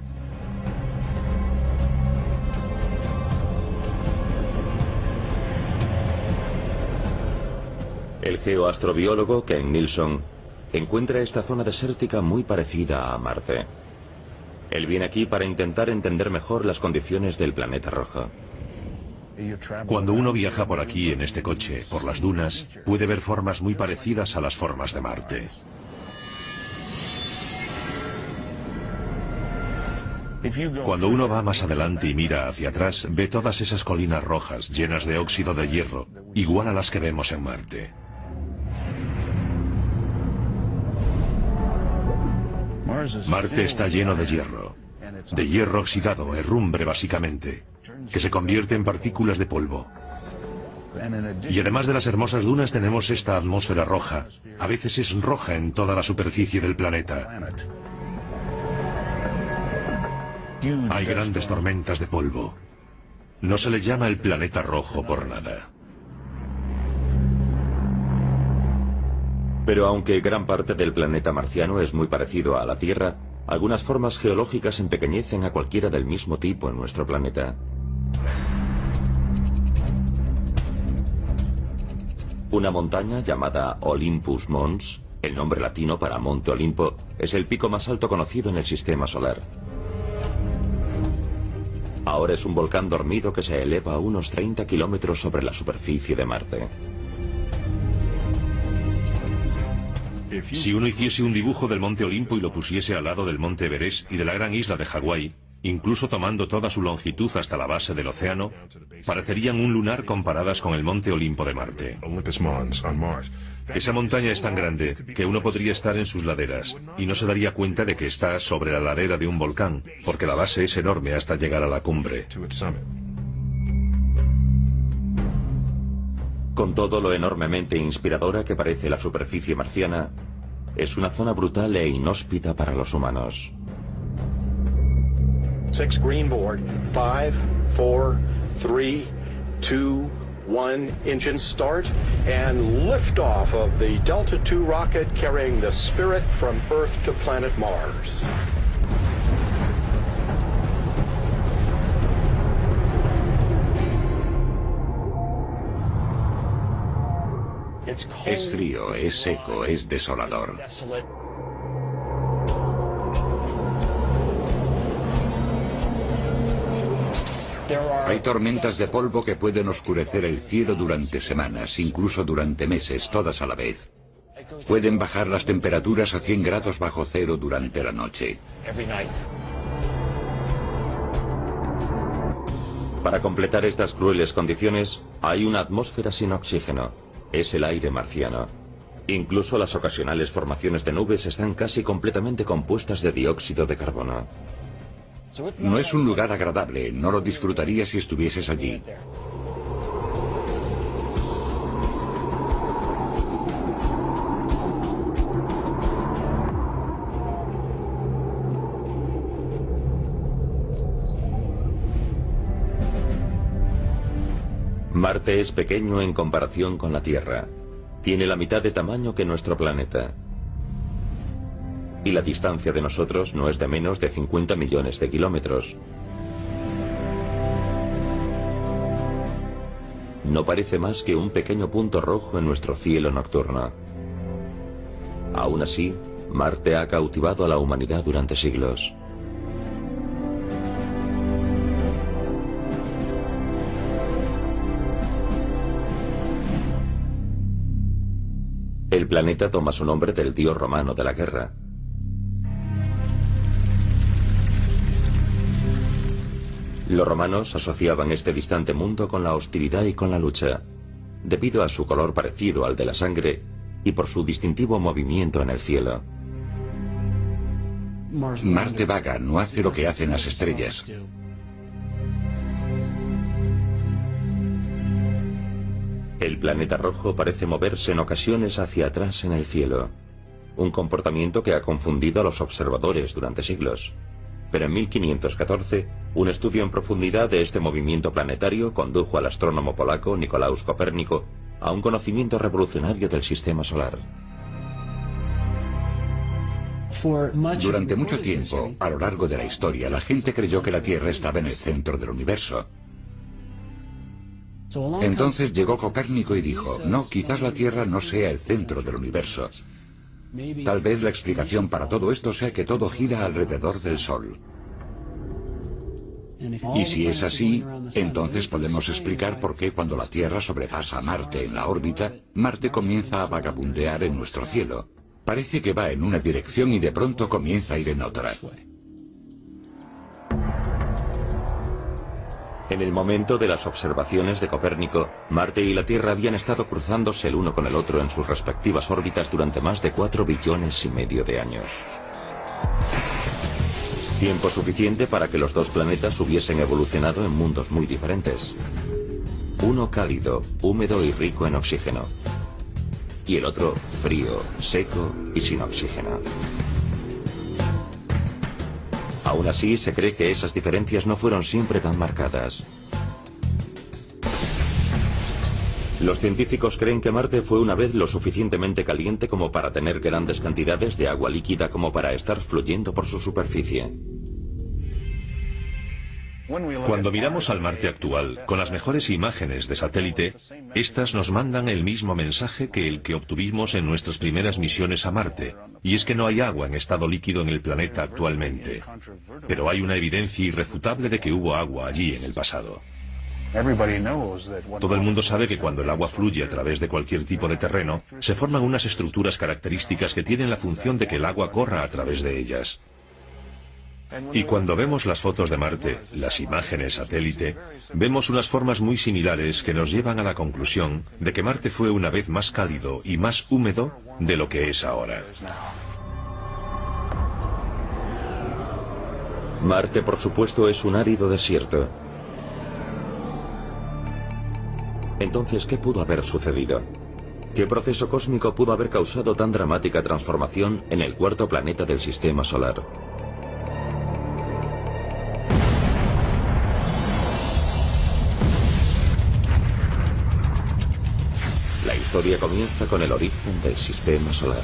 El geoastrobiólogo Ken Nilsson encuentra esta zona desértica muy parecida a Marte. Él viene aquí para intentar entender mejor las condiciones del planeta rojo. Cuando uno viaja por aquí en este coche, por las dunas, puede ver formas muy parecidas a las formas de Marte. Cuando uno va más adelante y mira hacia atrás, ve todas esas colinas rojas llenas de óxido de hierro, igual a las que vemos en Marte. Marte está lleno de hierro oxidado, herrumbre básicamente, que se convierte en partículas de polvo. Y además de las hermosas dunas tenemos esta atmósfera roja, a veces es roja en toda la superficie del planeta. Hay grandes tormentas de polvo. No se le llama el planeta rojo por nada. Pero aunque gran parte del planeta marciano es muy parecido a la Tierra, algunas formas geológicas empequeñecen a cualquiera del mismo tipo en nuestro planeta. Una montaña llamada Olympus Mons, el nombre latino para Monte Olimpo, es el pico más alto conocido en el sistema solar. Ahora es un volcán dormido que se eleva a unos 30 kilómetros sobre la superficie de Marte. Si uno hiciese un dibujo del Monte Olimpo y lo pusiese al lado del Monte Everest y de la gran isla de Hawái, incluso tomando toda su longitud hasta la base del océano, parecerían un lunar comparadas con el Monte Olimpo de Marte. Esa montaña es tan grande que uno podría estar en sus laderas y no se daría cuenta de que está sobre la ladera de un volcán, porque la base es enorme hasta llegar a la cumbre. Con todo lo enormemente inspiradora que parece la superficie marciana, es una zona brutal e inhóspita para los humanos. 6 green board, 5, 4, 3, 2, 1, engine start, and liftoff of the Delta II rocket carrying the Spirit from Earth to planet Mars. Es frío, es seco, es desolador. Hay tormentas de polvo que pueden oscurecer el cielo durante semanas, incluso durante meses, todas a la vez. Pueden bajar las temperaturas a 100 grados bajo cero durante la noche. Para completar estas crueles condiciones, hay una atmósfera sin oxígeno. Es el aire marciano. Incluso las ocasionales formaciones de nubes están casi completamente compuestas de dióxido de carbono. No es un lugar agradable, no lo disfrutarías si estuvieses allí. Marte es pequeño en comparación con la Tierra. Tiene la mitad de tamaño que nuestro planeta. Y la distancia de nosotros no es de menos de 50 millones de kilómetros. No parece más que un pequeño punto rojo en nuestro cielo nocturno. Aún así, Marte ha cautivado a la humanidad durante siglos. El planeta toma su nombre del dios romano de la guerra. Los romanos asociaban este distante mundo con la hostilidad y con la lucha, debido a su color parecido al de la sangre y por su distintivo movimiento en el cielo. Marte vaga, no hace lo que hacen las estrellas. El planeta rojo parece moverse en ocasiones hacia atrás en el cielo, un comportamiento que ha confundido a los observadores durante siglos. Pero en 1514, un estudio en profundidad de este movimiento planetario condujo al astrónomo polaco Nicolaus Copérnico a un conocimiento revolucionario del sistema solar. Durante mucho tiempo, a lo largo de la historia, la gente creyó que la Tierra estaba en el centro del universo. Entonces llegó Copérnico y dijo, no, quizás la Tierra no sea el centro del universo. Tal vez la explicación para todo esto sea que todo gira alrededor del Sol. Y si es así, entonces podemos explicar por qué cuando la Tierra sobrepasa a Marte en la órbita, Marte comienza a vagabundear en nuestro cielo. Parece que va en una dirección y de pronto comienza a ir en otra. En el momento de las observaciones de Copérnico, Marte y la Tierra habían estado cruzándose el uno con el otro en sus respectivas órbitas durante más de 4,5 billones de años. Tiempo suficiente para que los dos planetas hubiesen evolucionado en mundos muy diferentes. Uno cálido, húmedo y rico en oxígeno. Y el otro frío, seco y sin oxígeno. Aún así, se cree que esas diferencias no fueron siempre tan marcadas. Los científicos creen que Marte fue una vez lo suficientemente caliente como para tener grandes cantidades de agua líquida como para estar fluyendo por su superficie. Cuando miramos al Marte actual, con las mejores imágenes de satélite, estas nos mandan el mismo mensaje que el que obtuvimos en nuestras primeras misiones a Marte, y es que no hay agua en estado líquido en el planeta actualmente. Pero hay una evidencia irrefutable de que hubo agua allí en el pasado. Todo el mundo sabe que cuando el agua fluye a través de cualquier tipo de terreno, se forman unas estructuras características que tienen la función de que el agua corra a través de ellas. Y cuando vemos las fotos de Marte, las imágenes satélite, vemos unas formas muy similares que nos llevan a la conclusión de que Marte fue una vez más cálido y más húmedo de lo que es ahora. Marte, por supuesto, es un árido desierto. Entonces, ¿qué pudo haber sucedido? ¿Qué proceso cósmico pudo haber causado tan dramática transformación en el cuarto planeta del sistema solar? La historia comienza con el origen del sistema solar.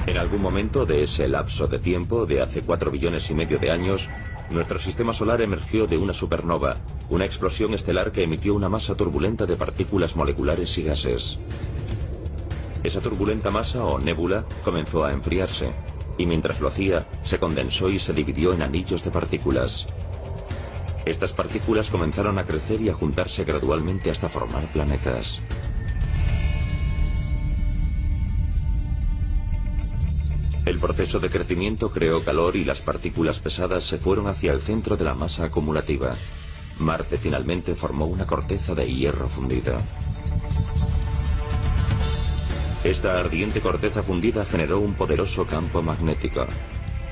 En algún momento de ese lapso de tiempo, de hace 4,5 billones de años, nuestro sistema solar emergió de una supernova, una explosión estelar que emitió una masa turbulenta de partículas moleculares y gases. Esa turbulenta masa o nébula comenzó a enfriarse, y mientras lo hacía, se condensó y se dividió en anillos de partículas. Estas partículas comenzaron a crecer y a juntarse gradualmente hasta formar planetas. El proceso de crecimiento creó calor y las partículas pesadas se fueron hacia el centro de la masa acumulativa. Marte finalmente formó una corteza de hierro fundido. Esta ardiente corteza fundida generó un poderoso campo magnético.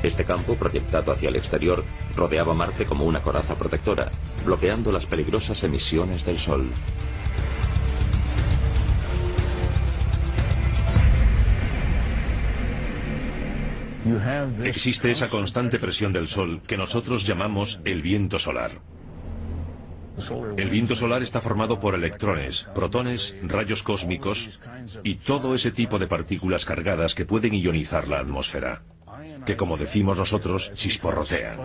Este campo, proyectado hacia el exterior, rodeaba Marte como una coraza protectora, bloqueando las peligrosas emisiones del Sol. Existe esa constante presión del Sol que nosotros llamamos el viento solar. El viento solar está formado por electrones, protones, rayos cósmicos y todo ese tipo de partículas cargadas que pueden ionizar la atmósfera, que como decimos nosotros, chisporrotean.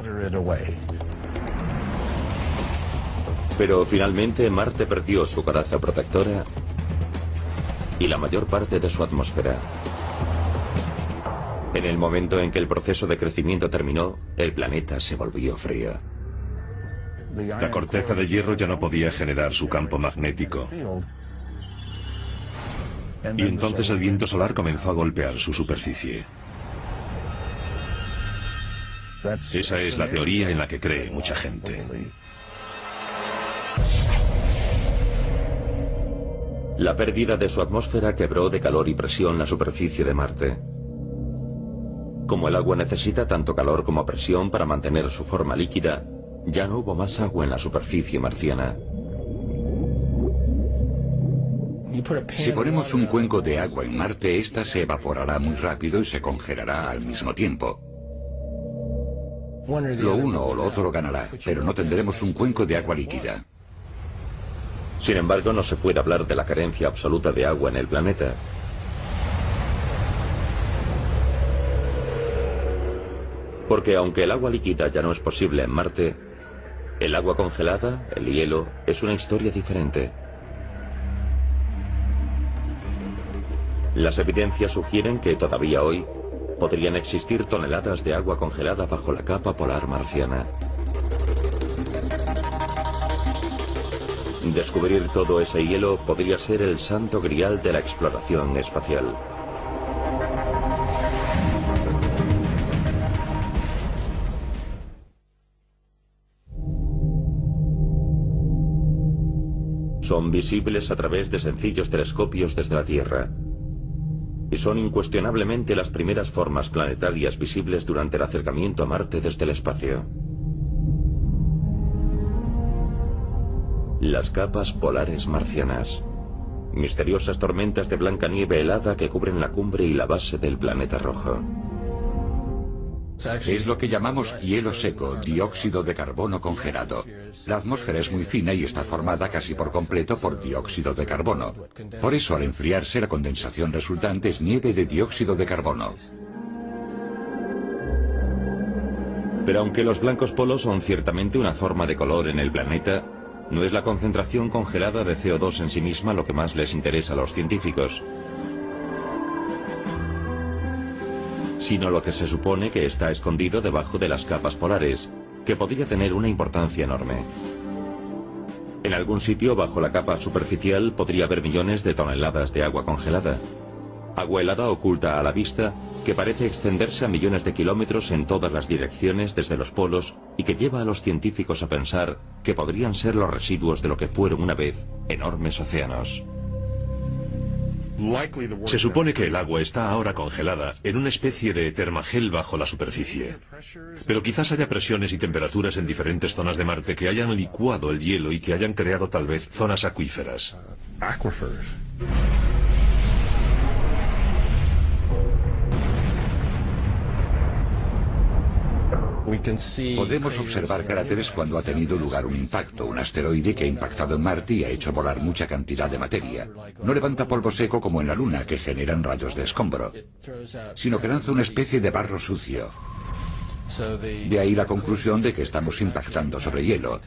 Pero finalmente Marte perdió su coraza protectora y la mayor parte de su atmósfera. En el momento en que el proceso de crecimiento terminó, el planeta se volvió frío. La corteza de hierro ya no podía generar su campo magnético. Y entonces el viento solar comenzó a golpear su superficie. Esa es la teoría en la que cree mucha gente. La pérdida de su atmósfera quebró de calor y presión la superficie de Marte. Como el agua necesita tanto calor como presión para mantener su forma líquida, ya no hubo más agua en la superficie marciana. Si ponemos un cuenco de agua en Marte, ésta se evaporará muy rápido y se congelará al mismo tiempo. Lo uno o lo otro ganará, pero no tendremos un cuenco de agua líquida. Sin embargo, no se puede hablar de la carencia absoluta de agua en el planeta. Porque aunque el agua líquida ya no es posible en Marte, el agua congelada, el hielo, es una historia diferente. Las evidencias sugieren que todavía hoy podrían existir toneladas de agua congelada bajo la capa polar marciana. Descubrir todo ese hielo podría ser el santo grial de la exploración espacial. Son visibles a través de sencillos telescopios desde la Tierra. Y son incuestionablemente las primeras formas planetarias visibles durante el acercamiento a Marte desde el espacio. Las capas polares marcianas. Misteriosas tormentas de blanca nieve helada que cubren la cumbre y la base del planeta rojo. Es lo que llamamos hielo seco, dióxido de carbono congelado. La atmósfera es muy fina y está formada casi por completo por dióxido de carbono. Por eso, al enfriarse, la condensación resultante es nieve de dióxido de carbono. Pero aunque los blancos polos son ciertamente una forma de color en el planeta, no es la concentración congelada de CO2 en sí misma lo que más les interesa a los científicos, sino lo que se supone que está escondido debajo de las capas polares, que podría tener una importancia enorme. En algún sitio bajo la capa superficial podría haber millones de toneladas de agua congelada. Agua helada oculta a la vista, que parece extenderse a millones de kilómetros en todas las direcciones desde los polos y que lleva a los científicos a pensar que podrían ser los residuos de lo que fueron una vez enormes océanos. Se supone que el agua está ahora congelada en una especie de termagel bajo la superficie. Pero quizás haya presiones y temperaturas en diferentes zonas de Marte que hayan licuado el hielo y que hayan creado tal vez zonas acuíferas. Podemos observar cráteres cuando ha tenido lugar un impacto, un asteroide que ha impactado en Marte y ha hecho volar mucha cantidad de materia. No levanta polvo seco como en la Luna, que generan rayos de escombro, sino que lanza una especie de barro sucio. De ahí la conclusión de que estamos impactando sobre hielo,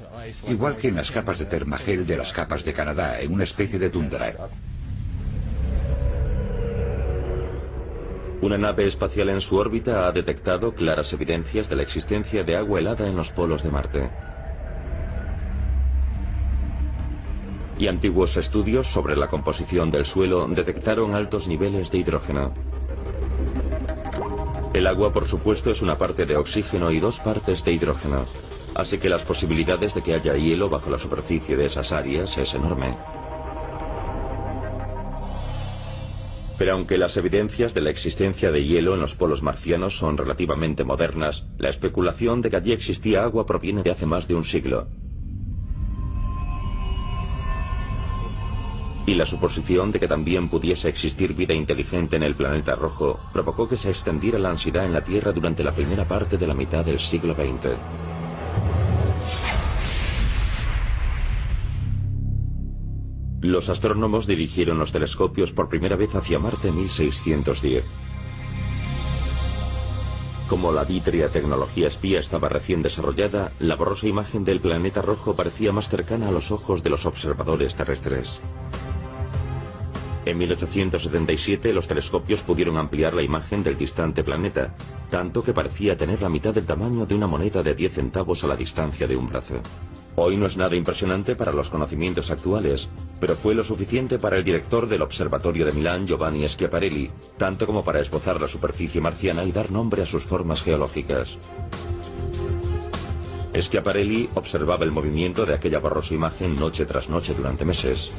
igual que en las capas de termagel de las capas de Canadá, en una especie de tundra. Una nave espacial en su órbita ha detectado claras evidencias de la existencia de agua helada en los polos de Marte. Y antiguos estudios sobre la composición del suelo detectaron altos niveles de hidrógeno. El agua, por supuesto, es una parte de oxígeno y dos partes de hidrógeno, así que las posibilidades de que haya hielo bajo la superficie de esas áreas es enorme. Pero aunque las evidencias de la existencia de hielo en los polos marcianos son relativamente modernas, la especulación de que allí existía agua proviene de hace más de un siglo. Y la suposición de que también pudiese existir vida inteligente en el planeta rojo provocó que se extendiera la ansiedad en la Tierra durante la primera parte de la mitad del siglo XX. Los astrónomos dirigieron los telescopios por primera vez hacia Marte en 1610. Como la vítrea tecnología espía estaba recién desarrollada, la borrosa imagen del planeta rojo parecía más cercana a los ojos de los observadores terrestres. En 1877 los telescopios pudieron ampliar la imagen del distante planeta, tanto que parecía tener la mitad del tamaño de una moneda de 10 centavos a la distancia de un brazo. Hoy no es nada impresionante para los conocimientos actuales, pero fue lo suficiente para el director del Observatorio de Milán, Giovanni Schiaparelli, tanto como para esbozar la superficie marciana y dar nombre a sus formas geológicas. Schiaparelli observaba el movimiento de aquella borrosa imagen noche tras noche durante meses.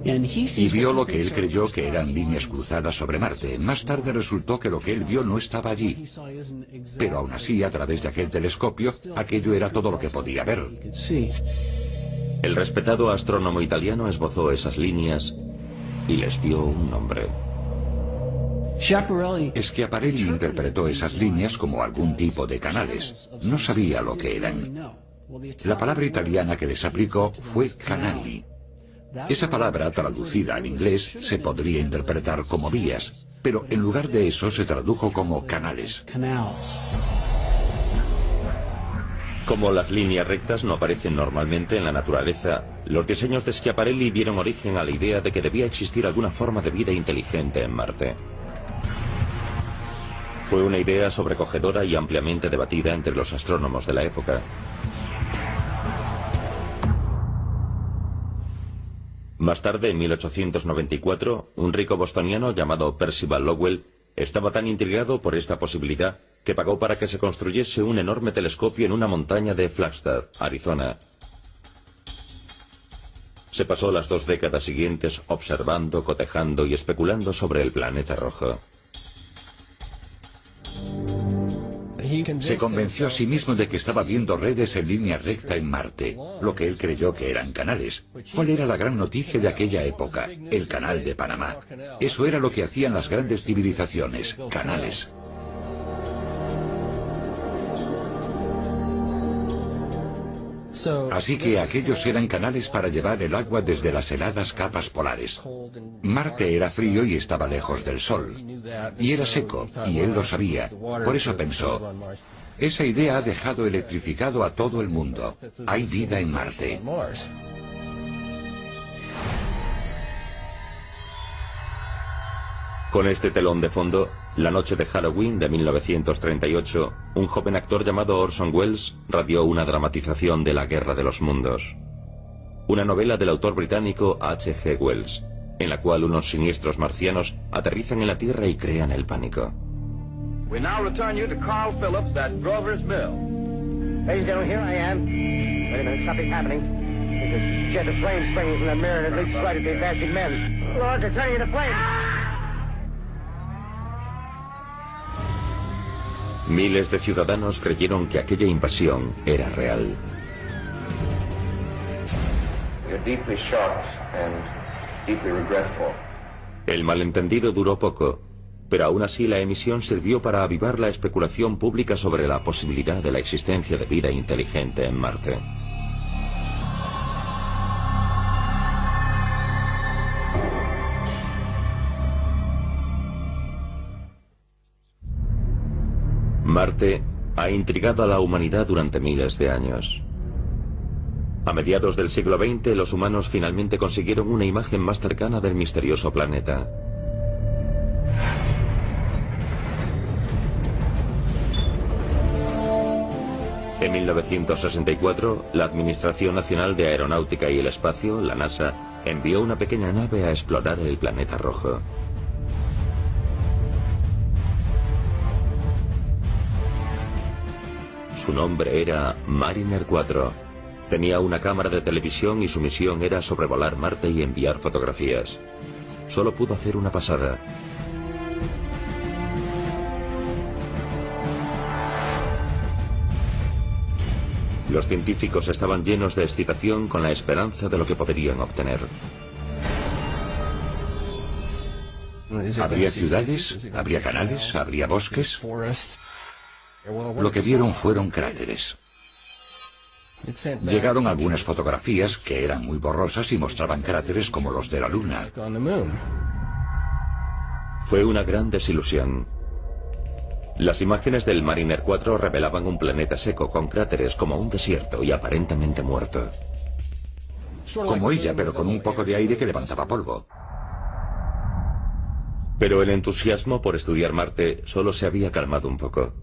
Y vio lo que él creyó que eran líneas cruzadas sobre Marte. Más tarde resultó que lo que él vio no estaba allí. Pero aún así, a través de aquel telescopio, aquello era todo lo que podía ver. El respetado astrónomo italiano esbozó esas líneas y les dio un nombre. Schiaparelli interpretó esas líneas como algún tipo de canales. No sabía lo que eran. La palabra italiana que les aplicó fue canali. Esa palabra, traducida al inglés, se podría interpretar como vías, pero en lugar de eso se tradujo como canales. Como las líneas rectas no aparecen normalmente en la naturaleza, los diseños de Schiaparelli dieron origen a la idea de que debía existir alguna forma de vida inteligente en Marte. Fue una idea sobrecogedora y ampliamente debatida entre los astrónomos de la época. Más tarde, en 1894, un rico bostoniano llamado Percival Lowell estaba tan intrigado por esta posibilidad que pagó para que se construyese un enorme telescopio en una montaña de Flagstaff, Arizona. Se pasó las 2 décadas siguientes observando, cotejando y especulando sobre el planeta rojo. Se convenció a sí mismo de que estaba viendo redes en línea recta en Marte, lo que él creyó que eran canales. ¿Cuál era la gran noticia de aquella época? El Canal de Panamá. Eso era lo que hacían las grandes civilizaciones, canales. Así que aquellos eran canales para llevar el agua desde las heladas capas polares. Marte era frío y estaba lejos del Sol. Y era seco, y él lo sabía. Por eso pensó, esa idea ha dejado electrificado a todo el mundo. Hay vida en Marte. Con este telón de fondo, la noche de Halloween de 1938, un joven actor llamado Orson Welles radió una dramatización de La Guerra de los Mundos. Una novela del autor británico H.G. Wells, en la cual unos siniestros marcianos aterrizan en la Tierra y crean el pánico. We now return you to Carl Phillips at Grover's Mill. Ladies and gentlemen, here I am. Wait a minute, something's happening. There's a jet of flame springing from the mirror and it leaps right at the advancing men. Lord, they're turning into flames. Miles de ciudadanos creyeron que aquella invasión era real. El malentendido duró poco, pero aún así la emisión sirvió para avivar la especulación pública sobre la posibilidad de la existencia de vida inteligente en Marte. Marte ha intrigado a la humanidad durante miles de años. A mediados del siglo XX, los humanos finalmente consiguieron una imagen más cercana del misterioso planeta. En 1964, la Administración Nacional de Aeronáutica y el Espacio, la NASA, envió una pequeña nave a explorar el planeta rojo. Su nombre era Mariner 4. Tenía una cámara de televisión y su misión era sobrevolar Marte y enviar fotografías. Solo pudo hacer una pasada. Los científicos estaban llenos de excitación con la esperanza de lo que podrían obtener. ¿Habría ciudades? ¿Habría canales? ¿Habría bosques? Lo que vieron fueron cráteres. Llegaron algunas fotografías que eran muy borrosas y mostraban cráteres como los de la Luna. Fue una gran desilusión. Las imágenes del Mariner 4 revelaban un planeta seco con cráteres como un desierto y aparentemente muerto. Como ella, pero con un poco de aire que levantaba polvo. Pero el entusiasmo por estudiar Marte solo se había calmado un poco.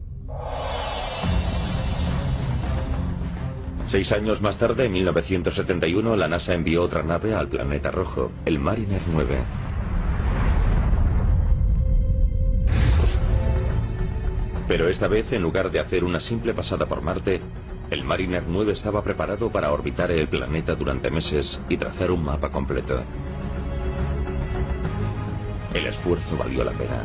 6 años más tarde, en 1971, la NASA envió otra nave al planeta rojo, el Mariner 9. Pero esta vez, en lugar de hacer una simple pasada por Marte, el Mariner 9 estaba preparado para orbitar el planeta durante meses y trazar un mapa completo. El esfuerzo valió la pena.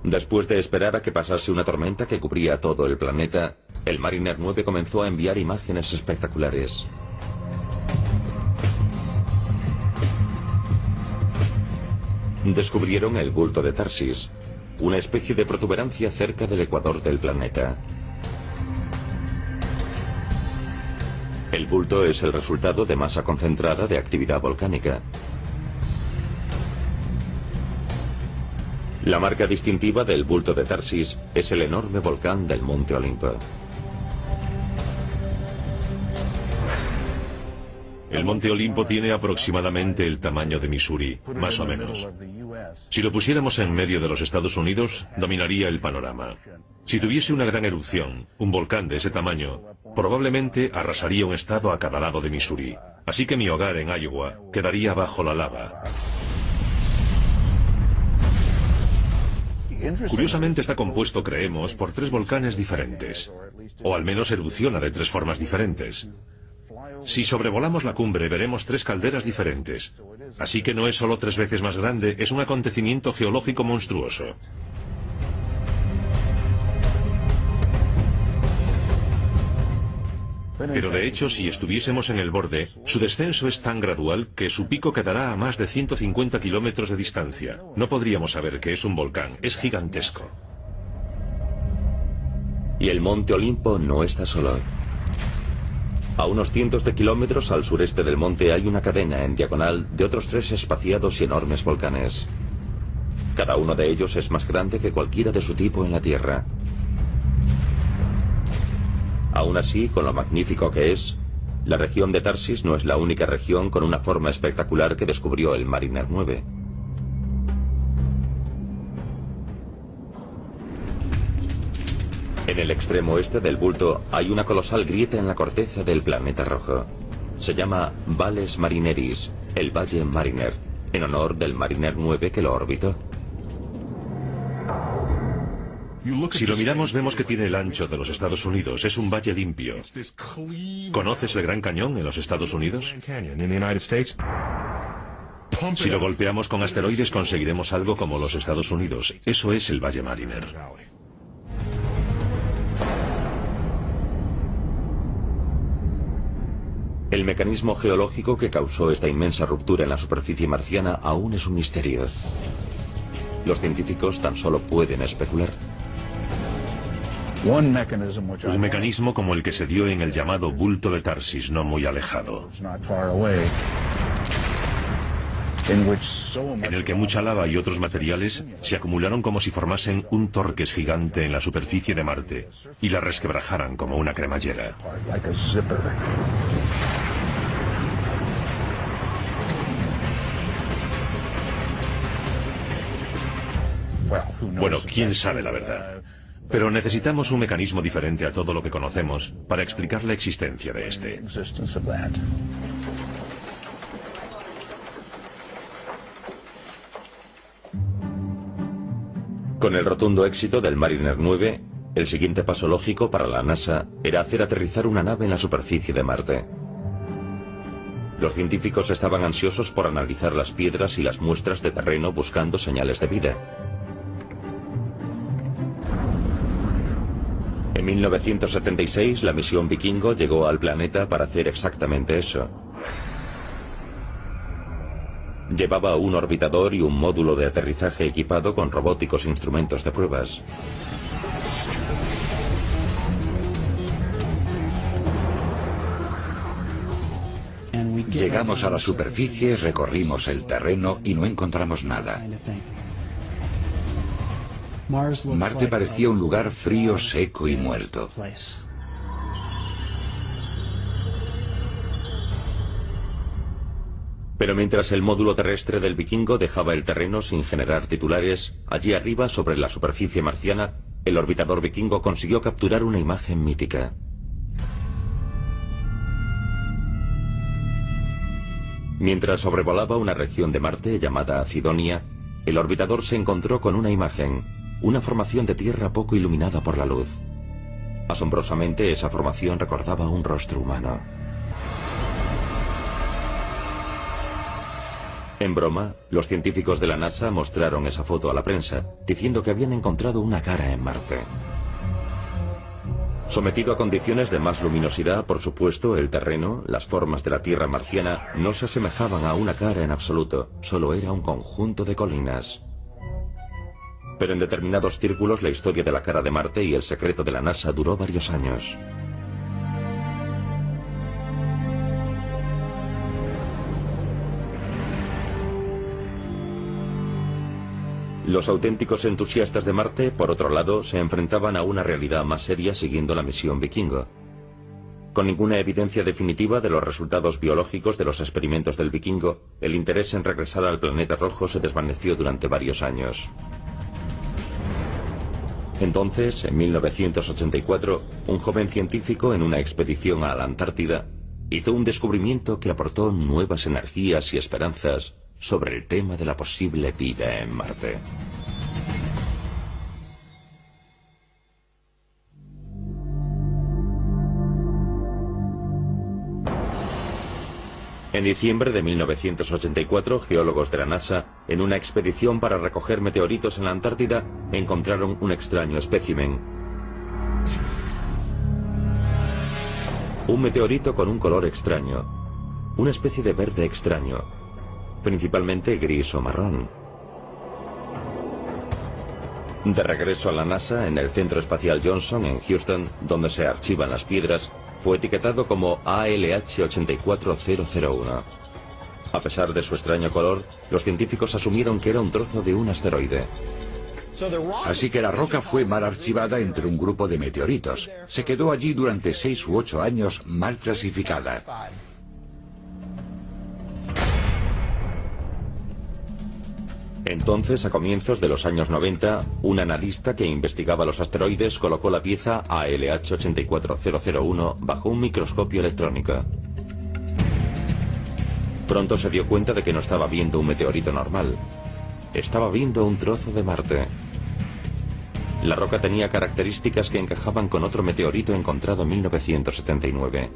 Después de esperar a que pasase una tormenta que cubría todo el planeta, el Mariner 9 comenzó a enviar imágenes espectaculares. Descubrieron el bulto de Tarsis, una especie de protuberancia cerca del ecuador del planeta. El bulto es el resultado de masa concentrada de actividad volcánica. La marca distintiva del bulto de Tarsis es el enorme volcán del Monte Olimpo. El Monte Olimpo tiene aproximadamente el tamaño de Missouri, más o menos. Si lo pusiéramos en medio de los Estados Unidos, dominaría el panorama. Si tuviese una gran erupción, un volcán de ese tamaño, probablemente arrasaría un estado a cada lado de Missouri. Así que mi hogar en Iowa quedaría bajo la lava. Curiosamente está compuesto, creemos, por 3 volcanes diferentes. O al menos erupciona de 3 formas diferentes. Si sobrevolamos la cumbre veremos 3 calderas diferentes. Así que no es solo 3 veces más grande, es un acontecimiento geológico monstruoso. Pero de hecho, si estuviésemos en el borde, su descenso es tan gradual que su pico quedará a más de 150 kilómetros de distancia. No podríamos saber que es un volcán, es gigantesco. Y el Monte Olimpo no está solo. A unos cientos de kilómetros al sureste del monte hay una cadena en diagonal de otros 3 espaciados y enormes volcanes. Cada uno de ellos es más grande que cualquiera de su tipo en la Tierra. Aún así, con lo magnífico que es, la región de Tarsis no es la única región con una forma espectacular que descubrió el Mariner 9. En el extremo oeste del bulto hay una colosal grieta en la corteza del planeta rojo. Se llama Valles Marineris, el Valle Mariner, en honor del Mariner 9 que lo orbitó. Si lo miramos vemos que tiene el ancho de los Estados Unidos, es un valle limpio. ¿Conoces el Gran Cañón en los Estados Unidos? Si lo golpeamos con asteroides conseguiremos algo como los Estados Unidos. Eso es el Valle Mariner. El mecanismo geológico que causó esta inmensa ruptura en la superficie marciana aún es un misterio. Los científicos tan solo pueden especular. Un mecanismo como el que se dio en el llamado bulto de Tarsis, no muy alejado. En el que mucha lava y otros materiales se acumularon como si formasen un torques gigante en la superficie de Marte y la resquebrajaran como una cremallera. Bueno, quién sabe la verdad. Pero necesitamos un mecanismo diferente a todo lo que conocemos para explicar la existencia de este. Con el rotundo éxito del Mariner 9, el siguiente paso lógico para la NASA era hacer aterrizar una nave en la superficie de Marte. Los científicos estaban ansiosos por analizar las piedras y las muestras de terreno buscando señales de vida. En 1976, la misión Vikingo llegó al planeta para hacer exactamente eso. Llevaba un orbitador y un módulo de aterrizaje equipado con robóticos instrumentos de pruebas. Llegamos a la superficie, recorrimos el terreno y no encontramos nada. Marte parecía un lugar frío, seco y muerto. Pero mientras el módulo terrestre del Vikingo dejaba el terreno sin generar titulares, allí arriba, sobre la superficie marciana, el orbitador Vikingo consiguió capturar una imagen mítica. Mientras sobrevolaba una región de Marte llamada Cidonia, el orbitador se encontró con una imagen, una formación de tierra poco iluminada por la luz. Asombrosamente, esa formación recordaba un rostro humano. En broma, los científicos de la NASA mostraron esa foto a la prensa, diciendo que habían encontrado una cara en Marte. Sometido a condiciones de más luminosidad, por supuesto, el terreno, las formas de la Tierra marciana, no se asemejaban a una cara en absoluto, solo era un conjunto de colinas. Pero en determinados círculos la historia de la cara de Marte y el secreto de la NASA duró varios años. Los auténticos entusiastas de Marte, por otro lado, se enfrentaban a una realidad más seria siguiendo la misión Vikingo. Con ninguna evidencia definitiva de los resultados biológicos de los experimentos del Vikingo, el interés en regresar al planeta rojo se desvaneció durante varios años. Entonces, en 1984, un joven científico en una expedición a la Antártida hizo un descubrimiento que aportó nuevas energías y esperanzas sobre el tema de la posible vida en Marte. En diciembre de 1984, geólogos de la NASA, en una expedición para recoger meteoritos en la Antártida, encontraron un extraño espécimen. Un meteorito con un color extraño, una especie de verde extraño, principalmente gris o marrón. De regreso a la NASA, en el Centro Espacial Johnson, en Houston, donde se archivan las piedras, fue etiquetado como ALH84001. A pesar de su extraño color, los científicos asumieron que era un trozo de un asteroide. Así que la roca fue mal archivada entre un grupo de meteoritos. Se quedó allí durante 6 u 8 años mal clasificada. Entonces, a comienzos de los años 90, un analista que investigaba los asteroides colocó la pieza ALH84001 bajo un microscopio electrónico. Pronto se dio cuenta de que no estaba viendo un meteorito normal. Estaba viendo un trozo de Marte. La roca tenía características que encajaban con otro meteorito encontrado en 1979.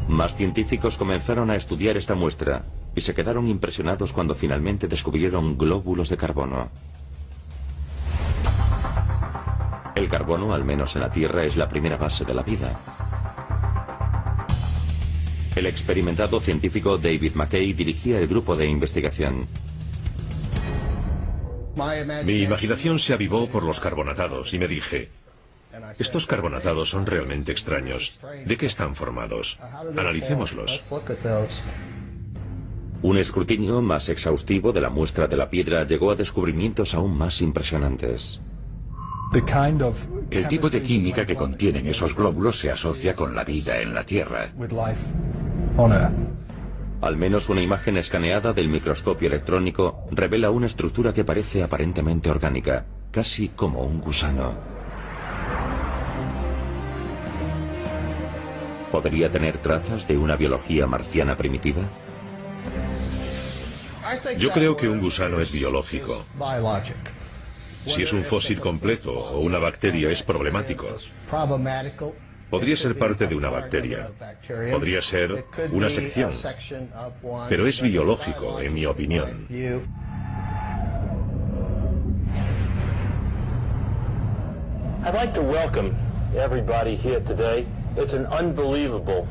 Más científicos comenzaron a estudiar esta muestra y se quedaron impresionados cuando finalmente descubrieron glóbulos de carbono. El carbono, al menos en la Tierra, es la primera base de la vida. El experimentado científico David McKay dirigía el grupo de investigación. Mi imaginación se avivó por los carbonatados y me dije: estos carbonatados son realmente extraños. ¿De qué están formados? Analicémoslos. Un escrutinio más exhaustivo de la muestra de la piedra llegó a descubrimientos aún más impresionantes. El tipo de química que contienen esos glóbulos se asocia con la vida en la Tierra. Al menos una imagen escaneada del microscopio electrónico revela una estructura que parece aparentemente orgánica, casi como un gusano. ¿Podría tener trazas de una biología marciana primitiva? Yo creo que un gusano es biológico. Si es un fósil completo o una bacteria es problemático. Podría ser parte de una bacteria. Podría ser una sección. Pero es biológico, en mi opinión. I'd like to welcome everybody here today. It's an unbelievable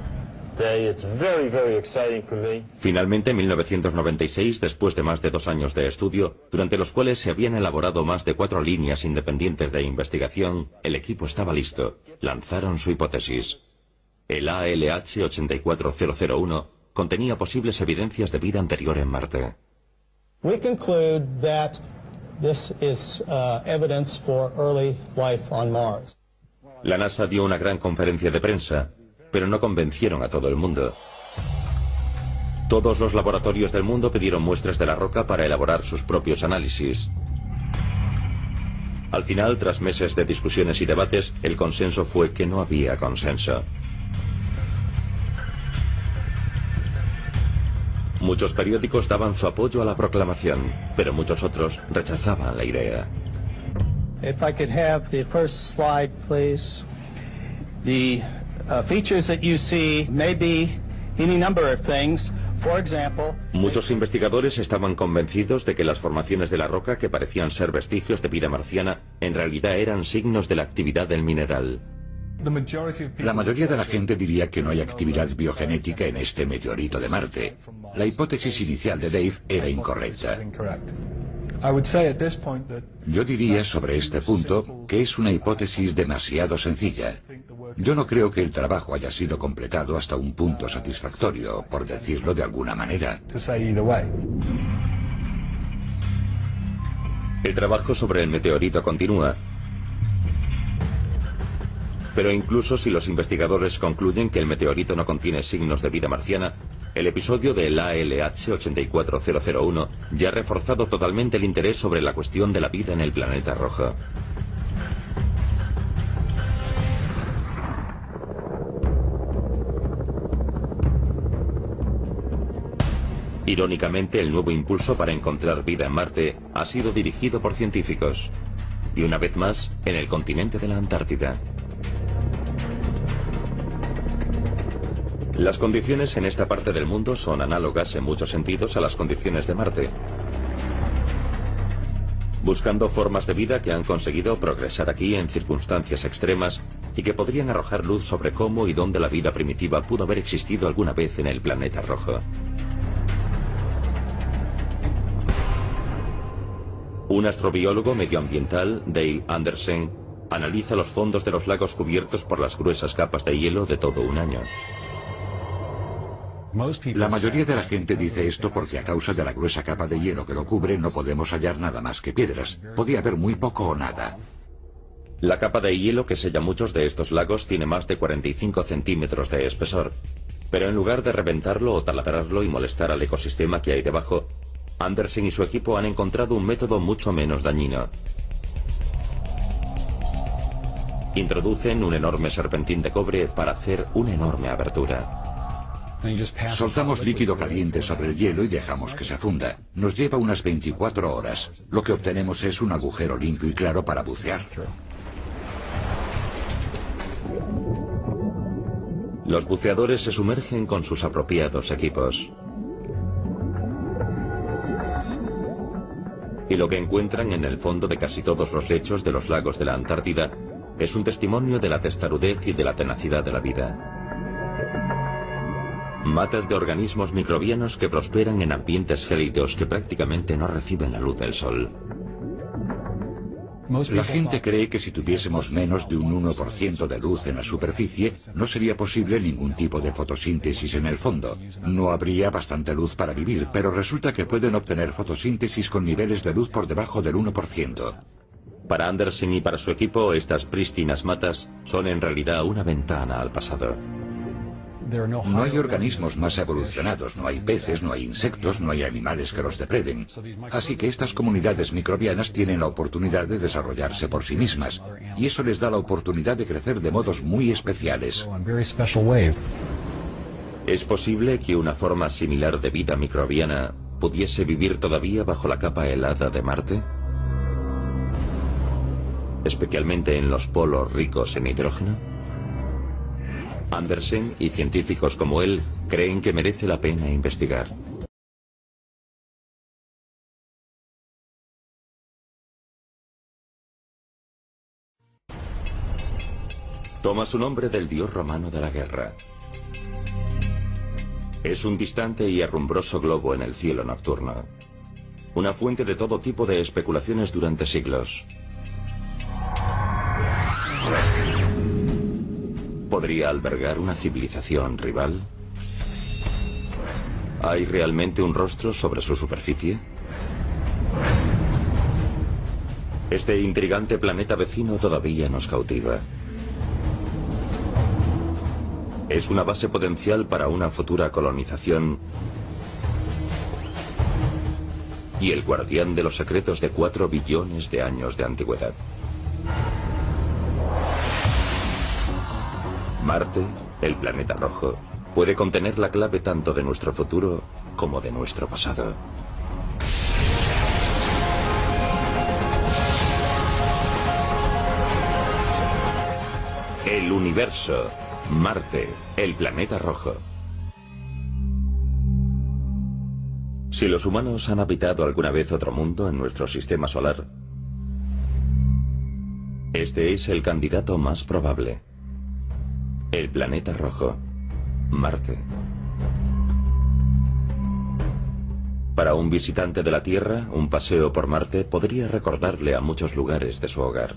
Finalmente, en 1996, después de más de 2 años de estudio, durante los cuales se habían elaborado más de 4 líneas independientes de investigación, el equipo estaba listo. Lanzaron su hipótesis. El ALH 84001 contenía posibles evidencias de vida anterior en Marte. We conclude that this is evidence for early life on Mars. La NASA dio una gran conferencia de prensa, pero no convencieron a todo el mundo. Todos los laboratorios del mundo pidieron muestras de la roca para elaborar sus propios análisis. Al final, tras meses de discusiones y debates, el consenso fue que no había consenso. Muchos periódicos daban su apoyo a la proclamación, pero muchos otros rechazaban la idea. If I could have the first slide, please. The features that you see may be any number of things. For example, muchos investigadores estaban convencidos de que las formaciones de la roca, que parecían ser vestigios de vida marciana, en realidad eran signos de la actividad del mineral. La mayoría de la gente diría que no hay actividad biogenética en este meteorito de Marte. La hipótesis inicial de Dave era incorrecta. Yo diría sobre este punto que es una hipótesis demasiado sencilla. Yo no creo que el trabajo haya sido completado hasta un punto satisfactorio, por decirlo de alguna manera. El trabajo sobre el meteorito continúa. Pero incluso si los investigadores concluyen que el meteorito no contiene signos de vida marciana, el episodio del ALH 84001 ya ha reforzado totalmente el interés sobre la cuestión de la vida en el planeta rojo. Irónicamente, el nuevo impulso para encontrar vida en Marte ha sido dirigido por científicos. Y una vez más, en el continente de la Antártida. Las condiciones en esta parte del mundo son análogas en muchos sentidos a las condiciones de Marte, buscando formas de vida que han conseguido progresar aquí en circunstancias extremas y que podrían arrojar luz sobre cómo y dónde la vida primitiva pudo haber existido alguna vez en el planeta rojo. Un astrobiólogo medioambiental, Dale Andersen, analiza los fondos de los lagos cubiertos por las gruesas capas de hielo de todo un año. La mayoría de la gente dice esto porque a causa de la gruesa capa de hielo que lo cubre no podemos hallar nada más que piedras. Podía haber muy poco o nada. La capa de hielo que sella muchos de estos lagos tiene más de 45 centímetros de espesor. Pero en lugar de reventarlo o taladrarlo y molestar al ecosistema que hay debajo, Andersen y su equipo han encontrado un método mucho menos dañino. Introducen un enorme serpentín de cobre para hacer una enorme abertura. Soltamos líquido caliente sobre el hielo y dejamos que se funda. Nos lleva unas 24 horas. Lo que obtenemos es un agujero limpio y claro para bucear. Los buceadores se sumergen con sus apropiados equipos. Y lo que encuentran en el fondo de casi todos los lechos de los lagos de la Antártida es un testimonio de la testarudez y de la tenacidad de la vida. Matas de organismos microbianos que prosperan en ambientes gélidos que prácticamente no reciben la luz del sol. La gente cree que si tuviésemos menos de un 1% de luz en la superficie, no sería posible ningún tipo de fotosíntesis en el fondo. No habría bastante luz para vivir, pero resulta que pueden obtener fotosíntesis con niveles de luz por debajo del 1%. Para Andersen y para su equipo, estas prístinas matas son en realidad una ventana al pasado. No hay organismos más evolucionados, no hay peces, no hay insectos, no hay animales que los depreden. Así que estas comunidades microbianas tienen la oportunidad de desarrollarse por sí mismas, y eso les da la oportunidad de crecer de modos muy especiales. ¿Es posible que una forma similar de vida microbiana pudiese vivir todavía bajo la capa helada de Marte? Especialmente en los polos ricos en hidrógeno. Andersen y científicos como él creen que merece la pena investigar. Toma su nombre del dios romano de la guerra. Es un distante y herrumbroso globo en el cielo nocturno. Una fuente de todo tipo de especulaciones durante siglos. ¿Podría albergar una civilización rival? ¿Hay realmente un rostro sobre su superficie? Este intrigante planeta vecino todavía nos cautiva. ¿Es una base potencial para una futura colonización? Y el guardián de los secretos de 4 billones de años de antigüedad. Marte, el planeta rojo, puede contener la clave tanto de nuestro futuro como de nuestro pasado. El universo. Marte, el planeta rojo. Si los humanos han habitado alguna vez otro mundo en nuestro sistema solar, este es el candidato más probable. El planeta rojo, Marte. Para un visitante de la Tierra, un paseo por Marte podría recordarle a muchos lugares de su hogar.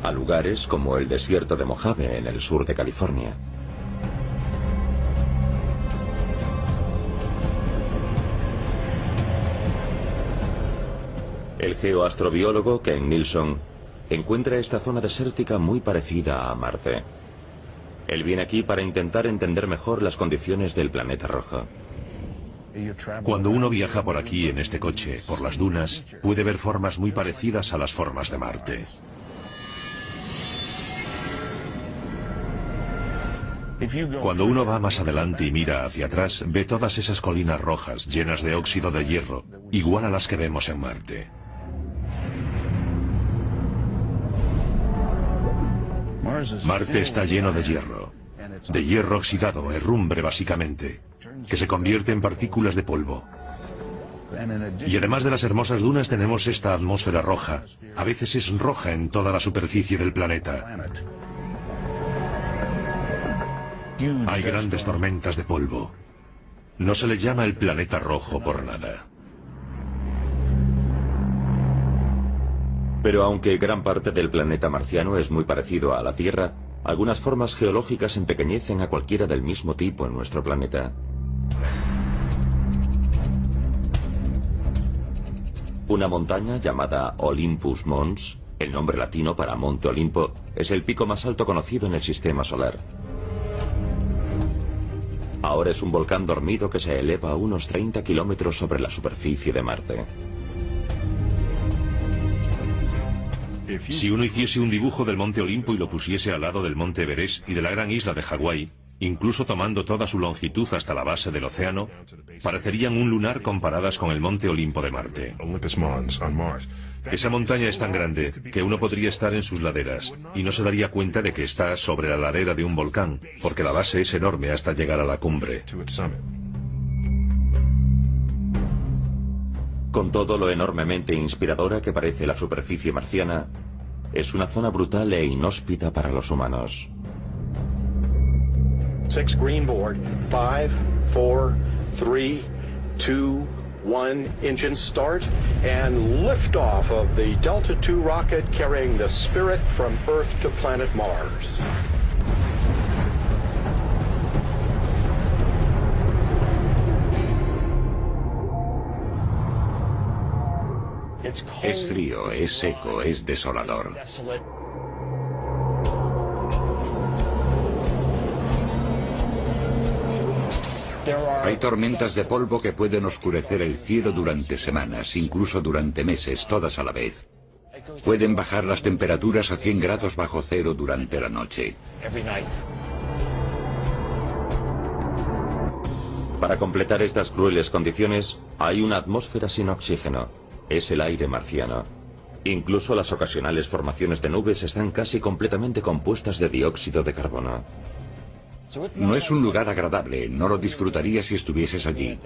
A lugares como el desierto de Mojave en el sur de California. El geoastrobiólogo Ken Nilsson encuentra esta zona desértica muy parecida a Marte. Él viene aquí para intentar entender mejor las condiciones del planeta rojo. Cuando uno viaja por aquí en este coche, por las dunas, puede ver formas muy parecidas a las formas de Marte. Cuando uno va más adelante y mira hacia atrás, ve todas esas colinas rojas llenas de óxido de hierro, igual a las que vemos en Marte. Marte está lleno de hierro oxidado, herrumbre básicamente, que se convierte en partículas de polvo. Y además de las hermosas dunas tenemos esta atmósfera roja, a veces es roja en toda la superficie del planeta. Hay grandes tormentas de polvo. No se le llama el planeta rojo por nada. Pero aunque gran parte del planeta marciano es muy parecido a la Tierra, algunas formas geológicas empequeñecen a cualquiera del mismo tipo en nuestro planeta. Una montaña llamada Olympus Mons, el nombre latino para Monte Olimpo, es el pico más alto conocido en el sistema solar. Ahora es un volcán dormido que se eleva a unos 30 kilómetros sobre la superficie de Marte. Si uno hiciese un dibujo del Monte Olimpo y lo pusiese al lado del Monte Everest y de la gran isla de Hawái, incluso tomando toda su longitud hasta la base del océano, parecerían un lunar comparadas con el Monte Olimpo de Marte. Esa montaña es tan grande que uno podría estar en sus laderas y no se daría cuenta de que está sobre la ladera de un volcán, porque la base es enorme hasta llegar a la cumbre. Con todo lo enormemente inspiradora que parece la superficie marciana, es una zona brutal e inhóspita para los humanos. 6 green board, 5, 4, 3, 2, 1, engine start, and liftoff of the Delta II rocket carrying the Spirit from Earth to planet Mars. Es frío, es seco, es desolador. Hay tormentas de polvo que pueden oscurecer el cielo durante semanas, incluso durante meses, todas a la vez. Pueden bajar las temperaturas a 100 grados bajo cero durante la noche. Para completar estas crueles condiciones, hay una atmósfera sin oxígeno. Es el aire marciano. Incluso las ocasionales formaciones de nubes están casi completamente compuestas de dióxido de carbono. No es un lugar agradable, no lo disfrutarías si estuvieses allí.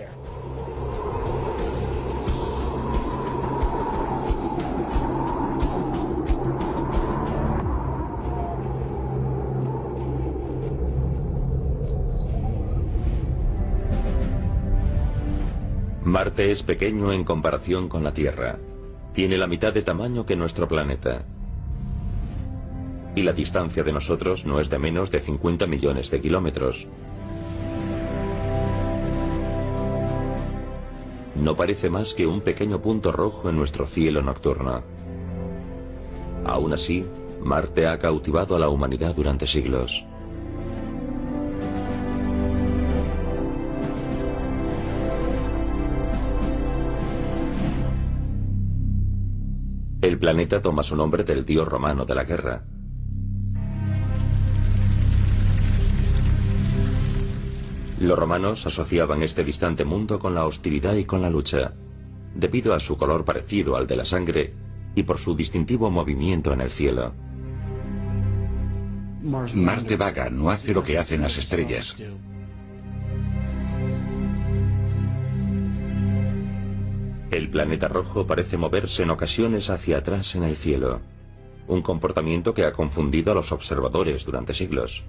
Marte es pequeño en comparación con la Tierra. Tiene la mitad de tamaño que nuestro planeta. Y la distancia de nosotros no es de menos de 50 millones de kilómetros. No parece más que un pequeño punto rojo en nuestro cielo nocturno. Aún así, Marte ha cautivado a la humanidad durante siglos. El planeta toma su nombre del dios romano de la guerra. Los romanos asociaban este distante mundo con la hostilidad y con la lucha, debido a su color parecido al de la sangre y por su distintivo movimiento en el cielo. Marte vaga, no hace lo que hacen las estrellas. El planeta rojo parece moverse en ocasiones hacia atrás en el cielo, un comportamiento que ha confundido a los observadores durante siglos.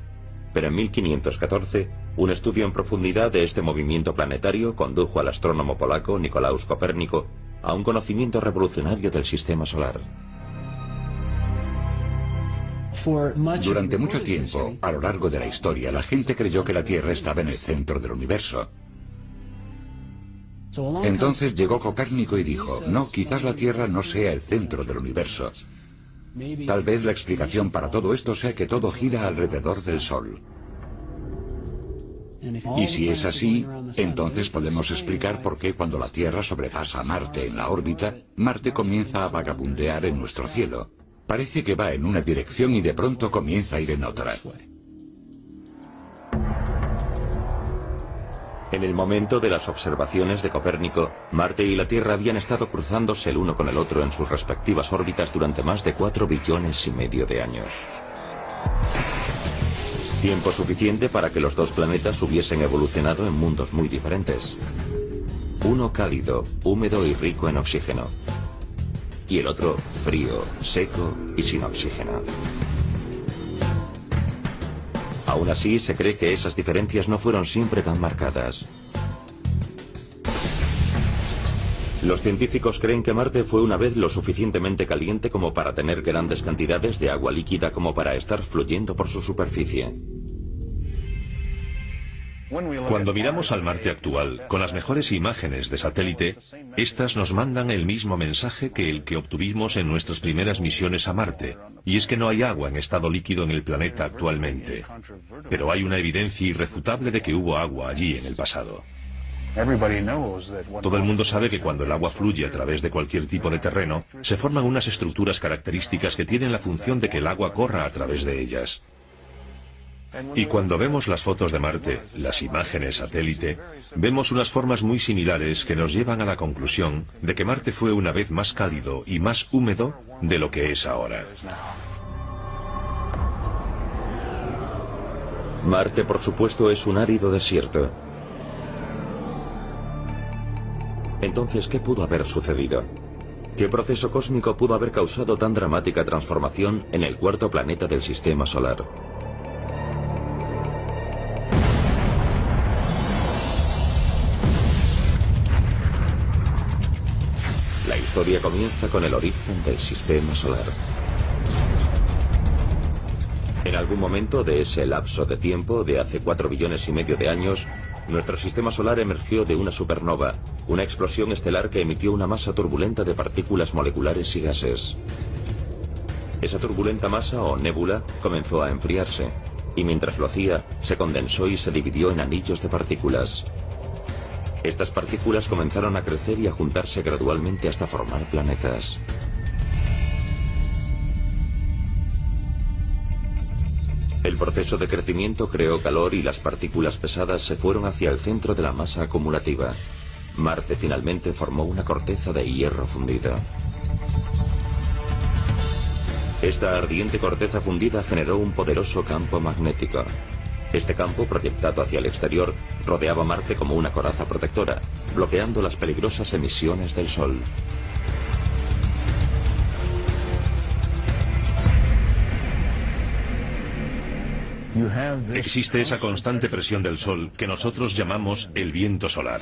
Pero en 1514, un estudio en profundidad de este movimiento planetario condujo al astrónomo polaco Nicolaus Copérnico a un conocimiento revolucionario del sistema solar. Durante mucho tiempo, a lo largo de la historia, la gente creyó que la Tierra estaba en el centro del universo. Entonces llegó Copérnico y dijo, no, quizás la Tierra no sea el centro del universo. Tal vez la explicación para todo esto sea que todo gira alrededor del Sol. Y si es así, entonces podemos explicar por qué cuando la Tierra sobrepasa a Marte en la órbita, Marte comienza a vagabundear en nuestro cielo. Parece que va en una dirección y de pronto comienza a ir en otra. En el momento de las observaciones de Copérnico, Marte y la Tierra habían estado cruzándose el uno con el otro en sus respectivas órbitas durante más de 4,5 billones de años. Tiempo suficiente para que los dos planetas hubiesen evolucionado en mundos muy diferentes. Uno cálido, húmedo y rico en oxígeno. Y el otro frío, seco y sin oxígeno. Aún así, se cree que esas diferencias no fueron siempre tan marcadas. Los científicos creen que Marte fue una vez lo suficientemente caliente como para tener grandes cantidades de agua líquida como para estar fluyendo por su superficie. Cuando miramos al Marte actual, con las mejores imágenes de satélite, estas nos mandan el mismo mensaje que el que obtuvimos en nuestras primeras misiones a Marte, y es que no hay agua en estado líquido en el planeta actualmente. Pero hay una evidencia irrefutable de que hubo agua allí en el pasado. Todo el mundo sabe que cuando el agua fluye a través de cualquier tipo de terreno, se forman unas estructuras características que tienen la función de que el agua corra a través de ellas. Y cuando vemos las fotos de Marte, las imágenes satélite, vemos unas formas muy similares que nos llevan a la conclusión de que Marte fue una vez más cálido y más húmedo de lo que es ahora. Marte, por supuesto, es un árido desierto. Entonces, ¿qué pudo haber sucedido? ¿Qué proceso cósmico pudo haber causado tan dramática transformación en el cuarto planeta del sistema solar? La historia comienza con el origen del sistema solar. En algún momento de ese lapso de tiempo, de hace 4,5 billones de años, nuestro sistema solar emergió de una supernova, una explosión estelar que emitió una masa turbulenta de partículas moleculares y gases. Esa turbulenta masa, o nébula, comenzó a enfriarse, y mientras lo hacía, se condensó y se dividió en anillos de partículas. Estas partículas comenzaron a crecer y a juntarse gradualmente hasta formar planetas. El proceso de crecimiento creó calor y las partículas pesadas se fueron hacia el centro de la masa acumulativa. Marte finalmente formó una corteza de hierro fundido. Esta ardiente corteza fundida generó un poderoso campo magnético. Este campo, proyectado hacia el exterior, rodeaba Marte como una coraza protectora, bloqueando las peligrosas emisiones del Sol. Existe esa constante presión del Sol que nosotros llamamos el viento solar.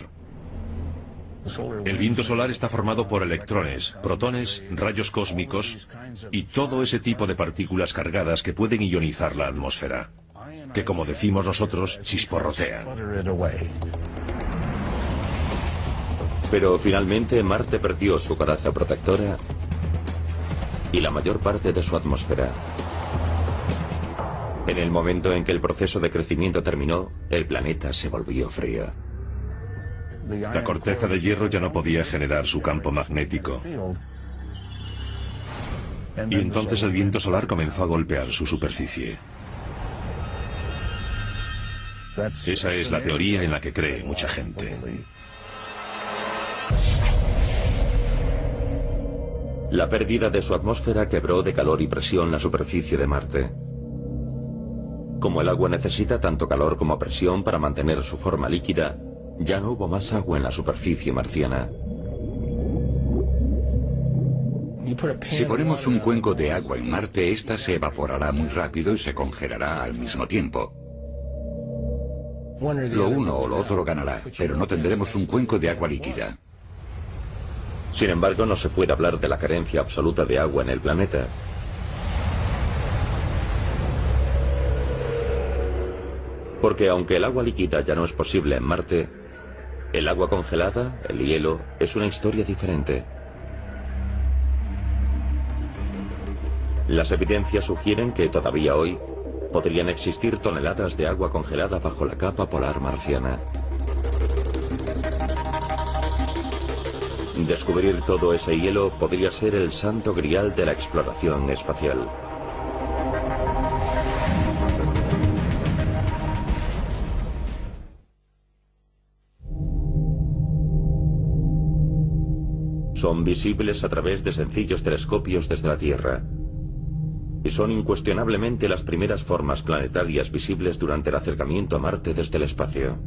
El viento solar está formado por electrones, protones, rayos cósmicos y todo ese tipo de partículas cargadas que pueden ionizar la atmósfera, que como decimos nosotros, chisporrotean. Pero finalmente Marte perdió su coraza protectora y la mayor parte de su atmósfera. En el momento en que el proceso de crecimiento terminó, el planeta se volvió frío. La corteza de hierro ya no podía generar su campo magnético. Y entonces el viento solar comenzó a golpear su superficie. Esa es la teoría en la que cree mucha gente. La pérdida de su atmósfera quebró de calor y presión la superficie de Marte. Como el agua necesita tanto calor como presión para mantener su forma líquida, ya no hubo más agua en la superficie marciana. Si ponemos un cuenco de agua en Marte, ésta se evaporará muy rápido y se congelará al mismo tiempo. Lo uno o lo otro lo ganará, pero no tendremos un cuenco de agua líquida. Sin embargo, no se puede hablar de la carencia absoluta de agua en el planeta. Porque aunque el agua líquida ya no es posible en Marte, el agua congelada, el hielo, es una historia diferente. Las evidencias sugieren que todavía hoy podrían existir toneladas de agua congelada bajo la capa polar marciana. Descubrir todo ese hielo podría ser el santo grial de la exploración espacial. Son visibles a través de sencillos telescopios desde la Tierra. Y son incuestionablemente las primeras formas planetarias visibles durante el acercamiento a Marte desde el espacio.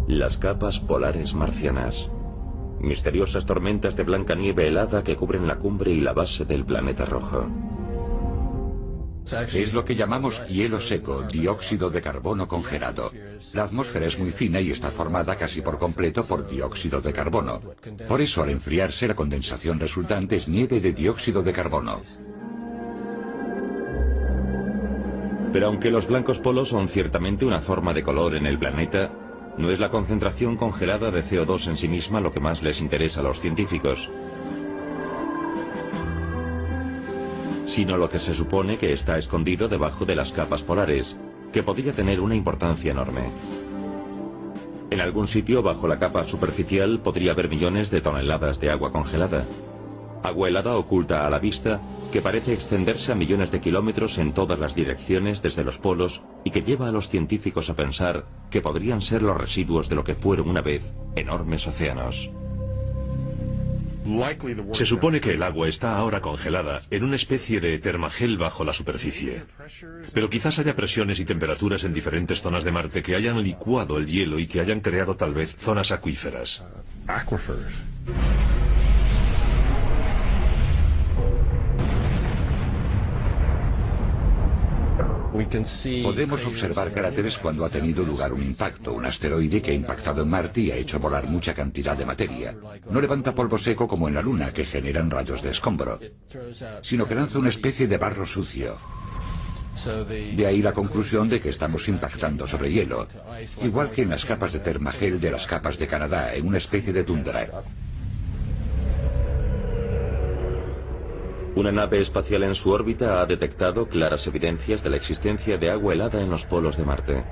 Las capas polares marcianas. Misteriosas tormentas de blanca nieve helada que cubren la cumbre y la base del planeta rojo. Es lo que llamamos hielo seco, dióxido de carbono congelado. La atmósfera es muy fina y está formada casi por completo por dióxido de carbono. Por eso, al enfriarse, la condensación resultante es nieve de dióxido de carbono. Pero aunque los blancos polos son ciertamente una forma de color en el planeta, no es la concentración congelada de CO2 en sí misma lo que más les interesa a los científicos, sino lo que se supone que está escondido debajo de las capas polares, que podría tener una importancia enorme. En algún sitio bajo la capa superficial podría haber millones de toneladas de agua congelada. Agua helada oculta a la vista, que parece extenderse a millones de kilómetros en todas las direcciones desde los polos y que lleva a los científicos a pensar que podrían ser los residuos de lo que fueron una vez enormes océanos. Se supone que el agua está ahora congelada en una especie de termagel bajo la superficie. Pero quizás haya presiones y temperaturas en diferentes zonas de Marte que hayan licuado el hielo y que hayan creado tal vez zonas acuíferas. Podemos observar cráteres cuando ha tenido lugar un impacto, un asteroide que ha impactado en Marte y ha hecho volar mucha cantidad de materia. No levanta polvo seco como en la Luna, que generan rayos de escombro, sino que lanza una especie de barro sucio. De ahí la conclusión de que estamos impactando sobre hielo, igual que en las capas de termagel de las capas de Canadá, en una especie de tundra. Una nave espacial en su órbita ha detectado claras evidencias de la existencia de agua helada en los polos de Marte.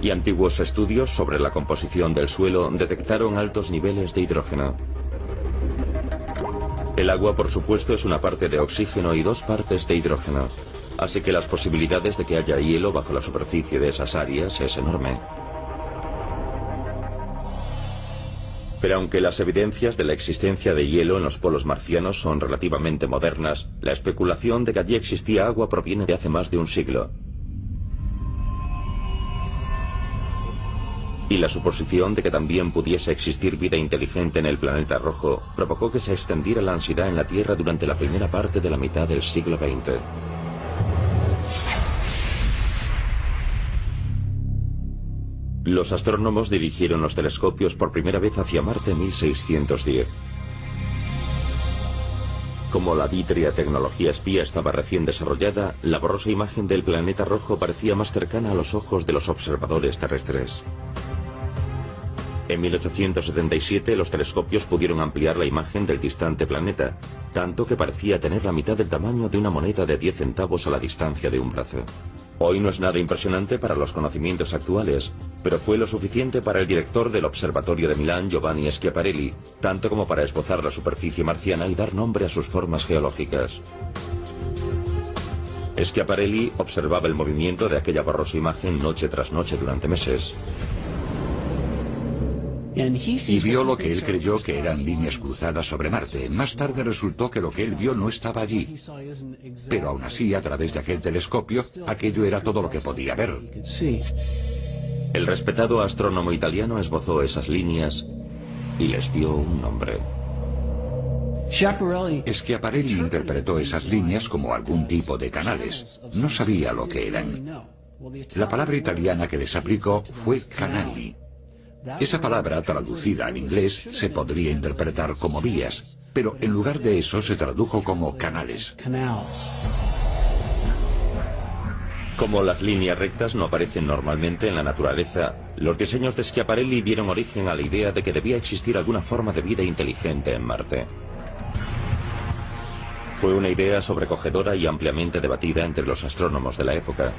Y antiguos estudios sobre la composición del suelo detectaron altos niveles de hidrógeno. El agua, por supuesto, es una parte de oxígeno y dos partes de hidrógeno, así que las posibilidades de que haya hielo bajo la superficie de esas áreas es enorme. Pero aunque las evidencias de la existencia de hielo en los polos marcianos son relativamente modernas, la especulación de que allí existía agua proviene de hace más de un siglo. Y la suposición de que también pudiese existir vida inteligente en el planeta rojo provocó que se extendiera la ansiedad en la Tierra durante la primera parte de la mitad del siglo XX. Los astrónomos dirigieron los telescopios por primera vez hacia Marte en 1610. Como la vítrea tecnología espía estaba recién desarrollada, la borrosa imagen del planeta rojo parecía más cercana a los ojos de los observadores terrestres. En 1877 los telescopios pudieron ampliar la imagen del distante planeta, tanto que parecía tener la mitad del tamaño de una moneda de 10 centavos a la distancia de un brazo. Hoy no es nada impresionante para los conocimientos actuales, pero fue lo suficiente para el director del Observatorio de Milán, Giovanni Schiaparelli, tanto como para esbozar la superficie marciana y dar nombre a sus formas geológicas. Schiaparelli observaba el movimiento de aquella borrosa imagen noche tras noche durante meses. Y vio lo que él creyó que eran líneas cruzadas sobre Marte. Más tarde resultó que lo que él vio no estaba allí. Pero aún así, a través de aquel telescopio, aquello era todo lo que podía ver. El respetado astrónomo italiano esbozó esas líneas y les dio un nombre. Schiaparelli interpretó esas líneas como algún tipo de canales. No sabía lo que eran. La palabra italiana que les aplicó fue canali. Esa palabra, traducida al inglés, se podría interpretar como vías, pero en lugar de eso se tradujo como canales. Como las líneas rectas no aparecen normalmente en la naturaleza, los diseños de Schiaparelli dieron origen a la idea de que debía existir alguna forma de vida inteligente en Marte. Fue una idea sobrecogedora y ampliamente debatida entre los astrónomos de la época.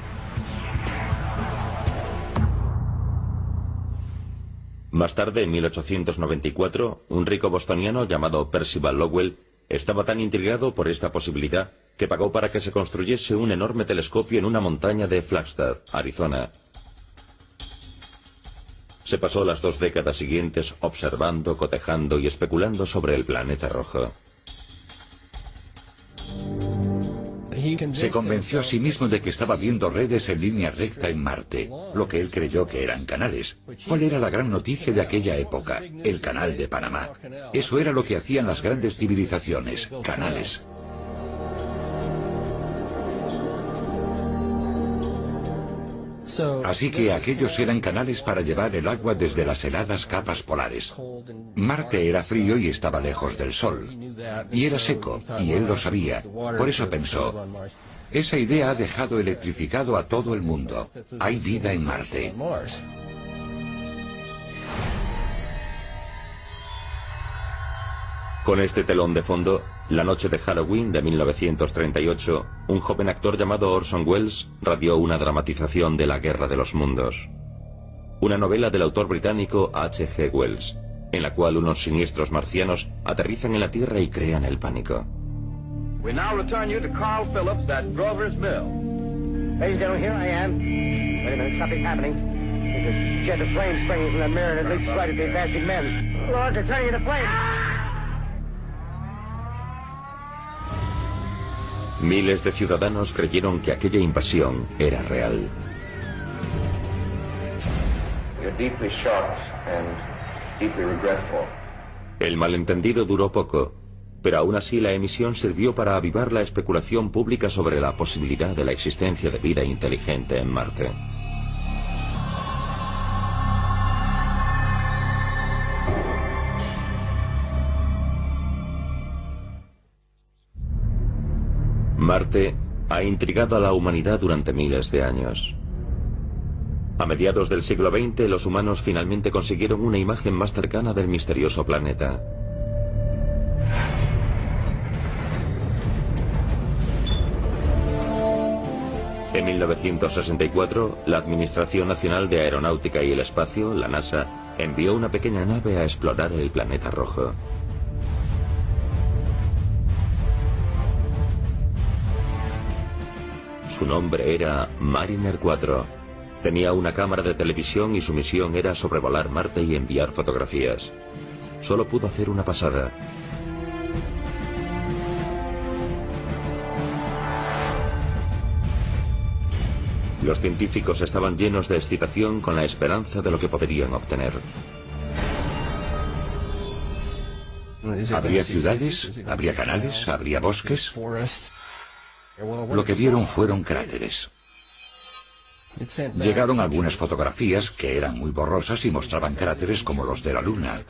Más tarde, en 1894, un rico bostoniano llamado Percival Lowell estaba tan intrigado por esta posibilidad que pagó para que se construyese un enorme telescopio en una montaña de Flagstaff, Arizona. Se pasó las 2 décadas siguientes observando, cotejando y especulando sobre el planeta rojo. Se convenció a sí mismo de que estaba viendo redes en línea recta en Marte, lo que él creyó que eran canales. ¿Cuál era la gran noticia de aquella época? El Canal de Panamá. Eso era lo que hacían las grandes civilizaciones, canales. Así que aquellos eran canales para llevar el agua desde las heladas capas polares. Marte era frío y estaba lejos del Sol. Y era seco, y él lo sabía. Por eso pensó, esa idea ha dejado electrificado a todo el mundo. Hay vida en Marte. Con este telón de fondo, la noche de Halloween de 1938, un joven actor llamado Orson Welles radió una dramatización de La Guerra de los Mundos. Una novela del autor británico H.G. Wells, en la cual unos siniestros marcianos aterrizan en la Tierra y crean el pánico. We now return you to Carl Phillips at Grover's Mill. Ladies and gentlemen, here I am. Wait a minute, something's happening. There's a jet of flame springing from that mirror and it leaps right at the advancing men. Lord, they're turning into flames. Miles de ciudadanos creyeron que aquella invasión era real. El malentendido duró poco, pero aún así la emisión sirvió para avivar la especulación pública sobre la posibilidad de la existencia de vida inteligente en Marte. Marte ha intrigado a la humanidad durante miles de años. A mediados del siglo XX, los humanos finalmente consiguieron una imagen más cercana del misterioso planeta. En 1964, la Administración Nacional de Aeronáutica y el Espacio, la NASA, envió una pequeña nave a explorar el planeta rojo. Su nombre era Mariner 4. Tenía una cámara de televisión y su misión era sobrevolar Marte y enviar fotografías. Solo pudo hacer una pasada. Los científicos estaban llenos de excitación con la esperanza de lo que podrían obtener. ¿Habría ciudades? ¿Habría canales? ¿Habría bosques? Lo que vieron fueron cráteres. Llegaron algunas fotografías que eran muy borrosas y mostraban cráteres como los de la Luna.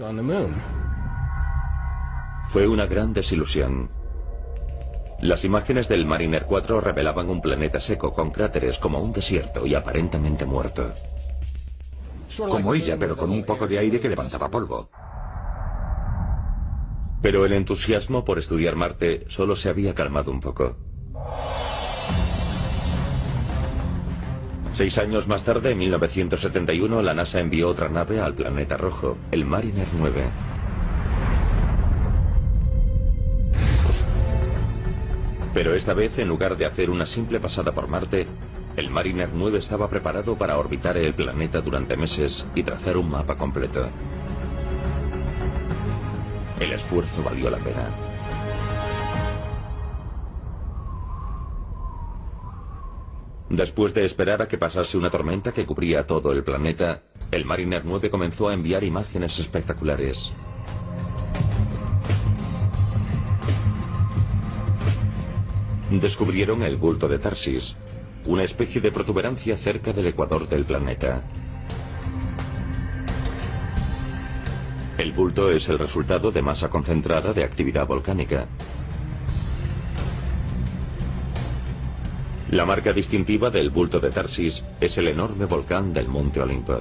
Fue una gran desilusión. Las imágenes del Mariner 4 revelaban un planeta seco con cráteres como un desierto y aparentemente muerto. Como ella, pero con un poco de aire que levantaba polvo. Pero el entusiasmo por estudiar Marte solo se había calmado un poco. 6 años más tarde, en 1971, la NASA envió otra nave al planeta rojo, el Mariner 9. Pero esta vez, en lugar de hacer una simple pasada por Marte, el Mariner 9 estaba preparado para orbitar el planeta durante meses y trazar un mapa completo. El esfuerzo valió la pena. Después de esperar a que pasase una tormenta que cubría todo el planeta, el Mariner 9 comenzó a enviar imágenes espectaculares. Descubrieron el bulto de Tarsis, una especie de protuberancia cerca del ecuador del planeta. El bulto es el resultado de masa concentrada de actividad volcánica. La marca distintiva del bulto de Tarsis es el enorme volcán del Monte Olimpo.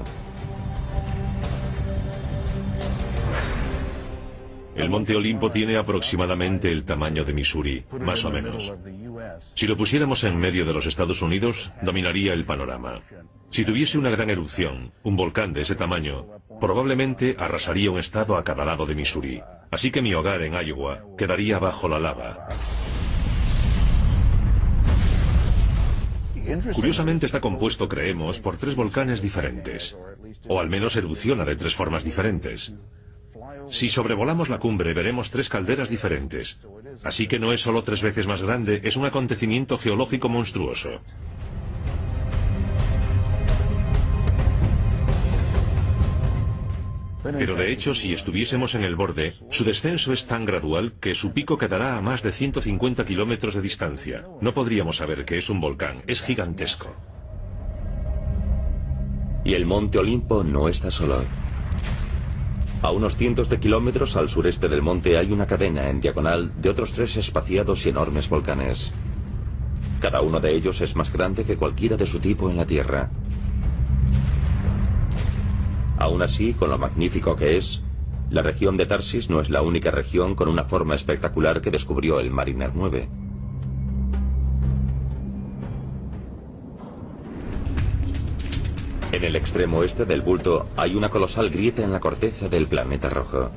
El Monte Olimpo tiene aproximadamente el tamaño de Missouri, más o menos. Si lo pusiéramos en medio de los Estados Unidos, dominaría el panorama. Si tuviese una gran erupción, un volcán de ese tamaño, probablemente arrasaría un estado a cada lado de Missouri. Así que mi hogar en Iowa quedaría bajo la lava. Curiosamente está compuesto, creemos, por 3 volcanes diferentes. O al menos erupciona de 3 formas diferentes. Si sobrevolamos la cumbre veremos 3 calderas diferentes. Así que no es solo 3 veces más grande, es un acontecimiento geológico monstruoso. Pero de hecho, si estuviésemos en el borde, su descenso es tan gradual que su pico quedará a más de 150 kilómetros de distancia. No podríamos saber que es un volcán, es gigantesco. Y el Monte Olimpo no está solo. A unos cientos de kilómetros al sureste del monte hay una cadena en diagonal de otros 3 espaciados y enormes volcanes. Cada uno de ellos es más grande que cualquiera de su tipo en la Tierra. Aún así, con lo magnífico que es, la región de Tarsis no es la única región con una forma espectacular que descubrió el Mariner 9. En el extremo oeste del bulto hay una colosal grieta en la corteza del planeta rojo.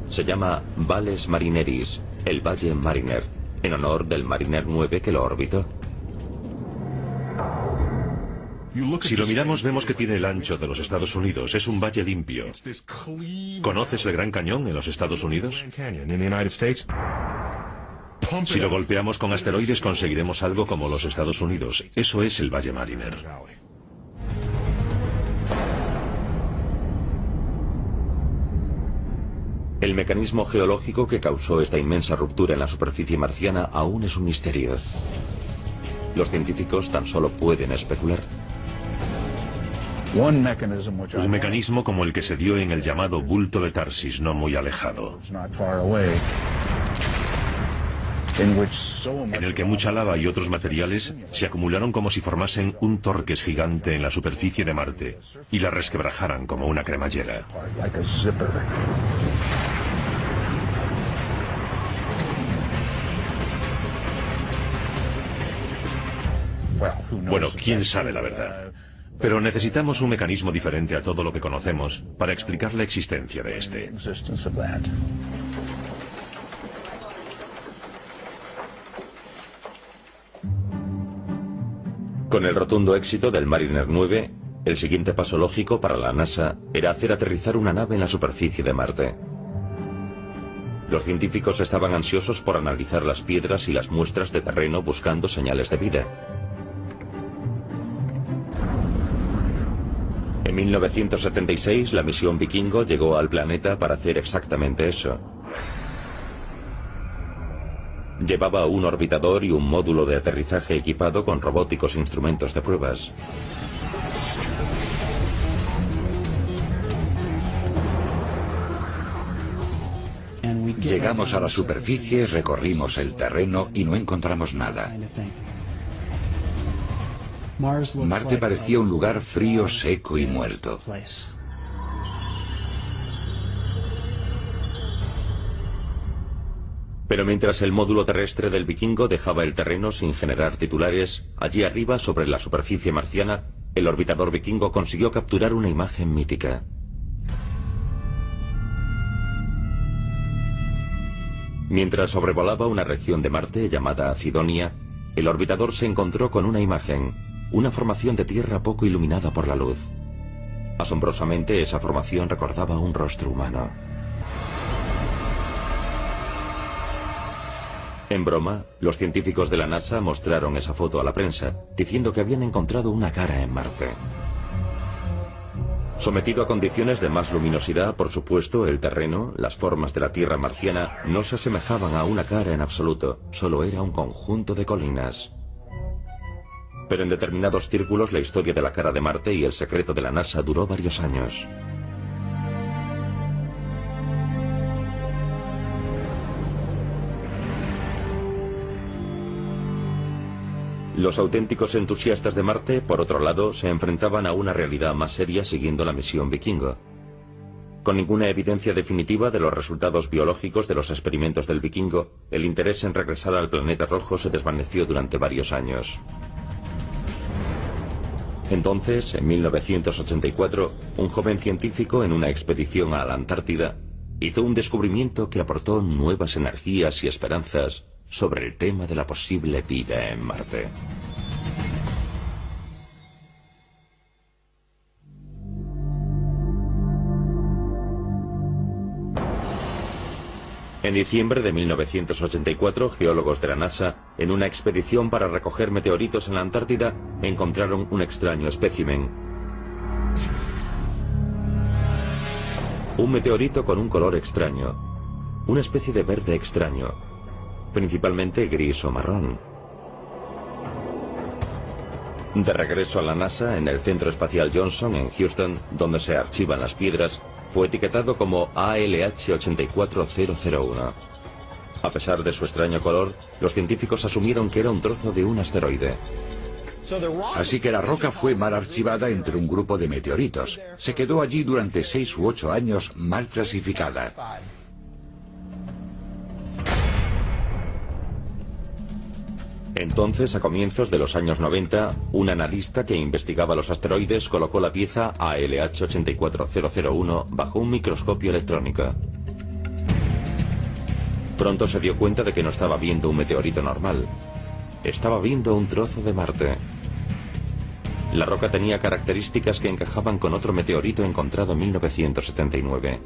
Se llama Valles Marineris, el Valle Mariner, en honor del Mariner 9 que lo orbitó. Si lo miramos vemos que tiene el ancho de los Estados Unidos, es un valle limpio. ¿Conoces el Gran Cañón en los Estados Unidos? Si lo golpeamos con asteroides conseguiremos algo como los Estados Unidos. Eso es el Valle Mariner. El mecanismo geológico que causó esta inmensa ruptura en la superficie marciana aún es un misterio. Los científicos tan solo pueden especular. Un mecanismo como el que se dio en el llamado bulto de Tarsis, no muy alejado. En el que mucha lava y otros materiales se acumularon como si formasen un torques gigante en la superficie de Marte y la resquebrajaran como una cremallera. Bueno, quién sabe la verdad. Pero necesitamos un mecanismo diferente a todo lo que conocemos para explicar la existencia de este. Con el rotundo éxito del Mariner 9, el siguiente paso lógico para la NASA era hacer aterrizar una nave en la superficie de Marte. Los científicos estaban ansiosos por analizar las piedras y las muestras de terreno buscando señales de vida. En 1976, la misión Vikingo llegó al planeta para hacer exactamente eso. Llevaba un orbitador y un módulo de aterrizaje equipado con robóticos instrumentos de pruebas. Llegamos a la superficie, recorrimos el terreno y no encontramos nada. Marte parecía un lugar frío, seco y muerto. Pero mientras el módulo terrestre del Vikingo dejaba el terreno sin generar titulares, allí arriba, sobre la superficie marciana, el orbitador Vikingo consiguió capturar una imagen mítica. Mientras sobrevolaba una región de Marte llamada Cidonia, el orbitador se encontró con una imagen, una formación de tierra poco iluminada por la luz. Asombrosamente, esa formación recordaba un rostro humano. En broma, los científicos de la NASA mostraron esa foto a la prensa, diciendo que habían encontrado una cara en Marte. Sometido a condiciones de más luminosidad, por supuesto, el terreno, las formas de la Tierra marciana, no se asemejaban a una cara en absoluto, solo era un conjunto de colinas. Pero en determinados círculos la historia de la cara de Marte y el secreto de la NASA duró varios años. Los auténticos entusiastas de Marte, por otro lado, se enfrentaban a una realidad más seria siguiendo la misión Vikingo. Con ninguna evidencia definitiva de los resultados biológicos de los experimentos del Vikingo, el interés en regresar al planeta rojo se desvaneció durante varios años. Entonces, en 1984, un joven científico en una expedición a la Antártida hizo un descubrimiento que aportó nuevas energías y esperanzas sobre el tema de la posible vida en Marte. En diciembre de 1984, geólogos de la NASA, en una expedición para recoger meteoritos en la Antártida, encontraron un extraño espécimen. Un meteorito con un color extraño, una especie de verde extraño, principalmente gris o marrón. De regreso a la NASA, en el Centro Espacial Johnson, en Houston, donde se archivan las piedras, fue etiquetado como ALH 84001. A pesar de su extraño color, los científicos asumieron que era un trozo de un asteroide. Así que la roca fue mal archivada entre un grupo de meteoritos. Se quedó allí durante 6 u 8 años mal clasificada. Entonces, a comienzos de los años 90, un analista que investigaba los asteroides colocó la pieza ALH 84001 bajo un microscopio electrónico. Pronto se dio cuenta de que no estaba viendo un meteorito normal. Estaba viendo un trozo de Marte. La roca tenía características que encajaban con otro meteorito encontrado en 1979.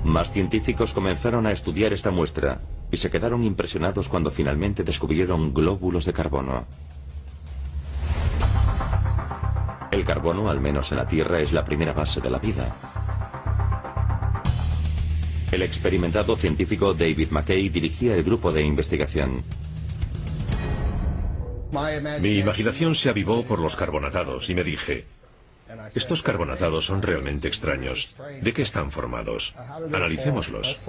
Más científicos comenzaron a estudiar esta muestra y se quedaron impresionados cuando finalmente descubrieron glóbulos de carbono. El carbono, al menos en la Tierra, es la primera base de la vida. El experimentado científico David McKay dirigía el grupo de investigación. Mi imaginación se avivó por los carbonatados y me dije: estos carbonatados son realmente extraños. ¿De qué están formados? Analicémoslos.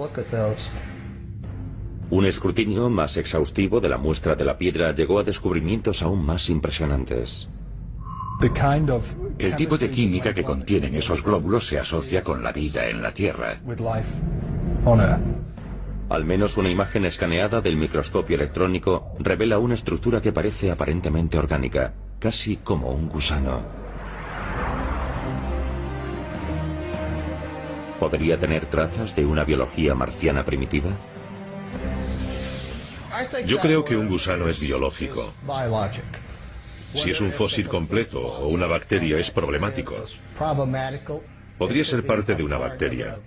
Un escrutinio más exhaustivo de la muestra de la piedra llegó a descubrimientos aún más impresionantes. El tipo de química que contienen esos glóbulos se asocia con la vida en la Tierra. Al menos una imagen escaneada del microscopio electrónico revela una estructura que parece aparentemente orgánica, casi como un gusano. ¿Podría tener trazas de una biología marciana primitiva? Yo creo que un gusano es biológico. Si es un fósil completo o una bacteria es problemático. Podría ser parte de una bacteria.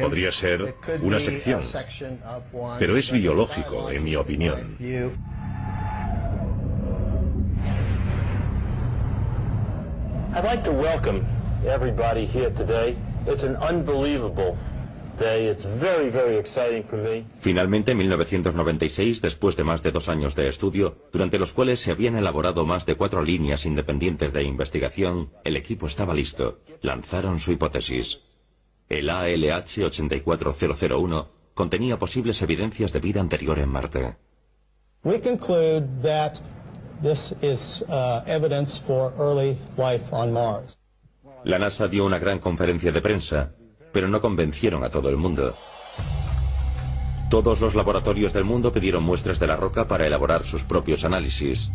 Podría ser una sección. Pero es biológico, en mi opinión. I'd like to welcome everybody here today. It's an unbelievable Finalmente, en 1996, después de más de 2 años de estudio, durante los cuales se habían elaborado más de 4 líneas independientes de investigación, el equipo estaba listo. Lanzaron su hipótesis. El ALH 84001 contenía posibles evidencias de vida anterior en Marte. We conclude that this is evidence for early life on Mars. La NASA dio una gran conferencia de prensa, pero no convencieron a todo el mundo. Todos los laboratorios del mundo pidieron muestras de la roca para elaborar sus propios análisis.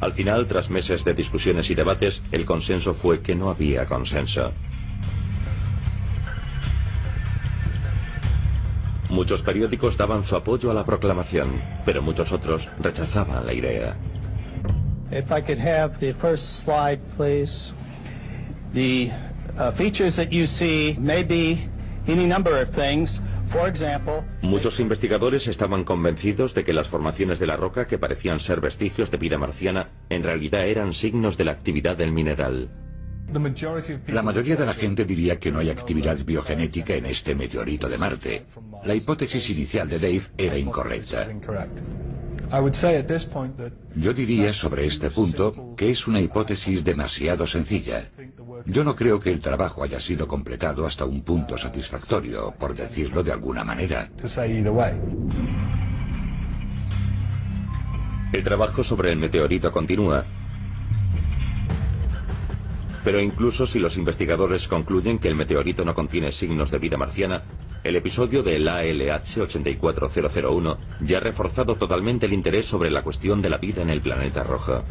Al final, tras meses de discusiones y debates, el consenso fue que no había consenso. Muchos periódicos daban su apoyo a la proclamación, pero muchos otros rechazaban la idea. If I could have the first slide, please. The features that you see may be any number of things. For example, muchos investigadores estaban convencidos de que las formaciones de la roca, que parecían ser vestigios de vida marciana, en realidad eran signos de la actividad del mineral. La mayoría de la gente diría que no hay actividad biogenética en este meteorito de Marte. La hipótesis inicial de Dave era incorrecta. Yo diría sobre este punto que es una hipótesis demasiado sencilla. Yo no creo que el trabajo haya sido completado hasta un punto satisfactorio, por decirlo de alguna manera. El trabajo sobre el meteorito continúa. Pero incluso si los investigadores concluyen que el meteorito no contiene signos de vida marciana, el episodio del ALH 84001 ya ha reforzado totalmente el interés sobre la cuestión de la vida en el planeta rojo.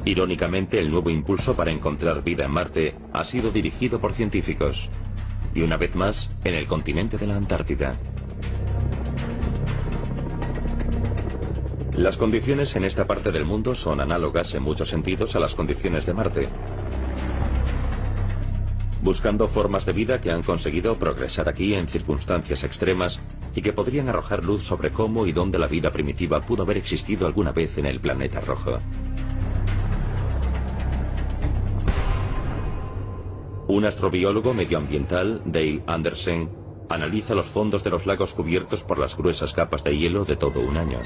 Irónicamente, el nuevo impulso para encontrar vida en Marte ha sido dirigido por científicos. Y una vez más, en el continente de la Antártida. Las condiciones en esta parte del mundo son análogas en muchos sentidos a las condiciones de Marte. Buscando formas de vida que han conseguido progresar aquí en circunstancias extremas y que podrían arrojar luz sobre cómo y dónde la vida primitiva pudo haber existido alguna vez en el planeta rojo. Un astrobiólogo medioambiental, Dale Andersen, analiza los fondos de los lagos cubiertos por las gruesas capas de hielo de todo un año.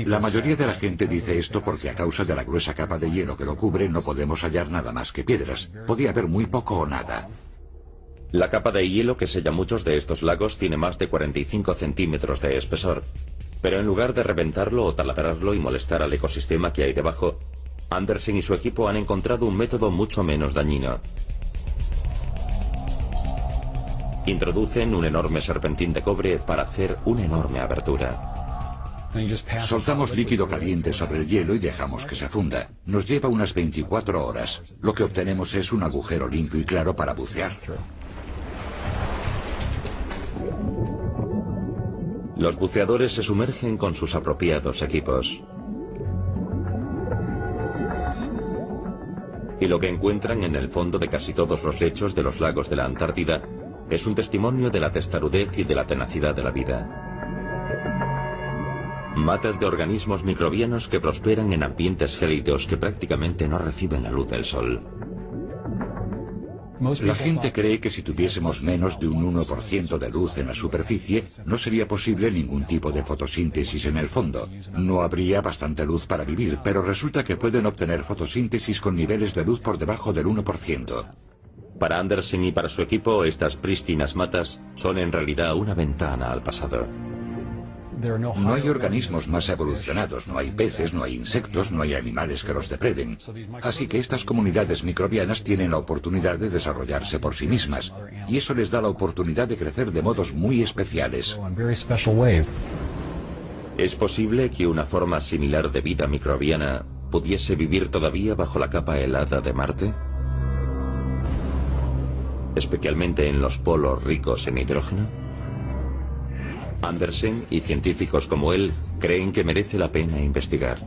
La mayoría de la gente dice esto porque a causa de la gruesa capa de hielo que lo cubre no podemos hallar nada más que piedras. Podía haber muy poco o nada. La capa de hielo que sella muchos de estos lagos tiene más de 45 centímetros de espesor. Pero en lugar de reventarlo o taladrarlo y molestar al ecosistema que hay debajo, Andersen y su equipo han encontrado un método mucho menos dañino. Introducen un enorme serpentín de cobre para hacer una enorme abertura. Soltamos líquido caliente sobre el hielo y dejamos que se funda. Nos lleva unas 24 horas. Lo que obtenemos es un agujero limpio y claro para bucear. Los buceadores se sumergen con sus apropiados equipos. Y lo que encuentran en el fondo de casi todos los lechos de los lagos de la Antártida es un testimonio de la testarudez y de la tenacidad de la vida. Matas de organismos microbianos que prosperan en ambientes gélidos que prácticamente no reciben la luz del sol. La gente cree que si tuviésemos menos de un 1% de luz en la superficie, no sería posible ningún tipo de fotosíntesis en el fondo. No habría bastante luz para vivir, pero resulta que pueden obtener fotosíntesis con niveles de luz por debajo del 1%. Para Andersen y para su equipo, estas prístinas matas son en realidad una ventana al pasado. No hay organismos más evolucionados, no hay peces, no hay insectos, no hay animales que los depreden. Así que estas comunidades microbianas tienen la oportunidad de desarrollarse por sí mismas, y eso les da la oportunidad de crecer de modos muy especiales. ¿Es posible que una forma similar de vida microbiana pudiese vivir todavía bajo la capa helada de Marte? Especialmente en los polos ricos en hidrógeno. Andersen y científicos como él creen que merece la pena investigar.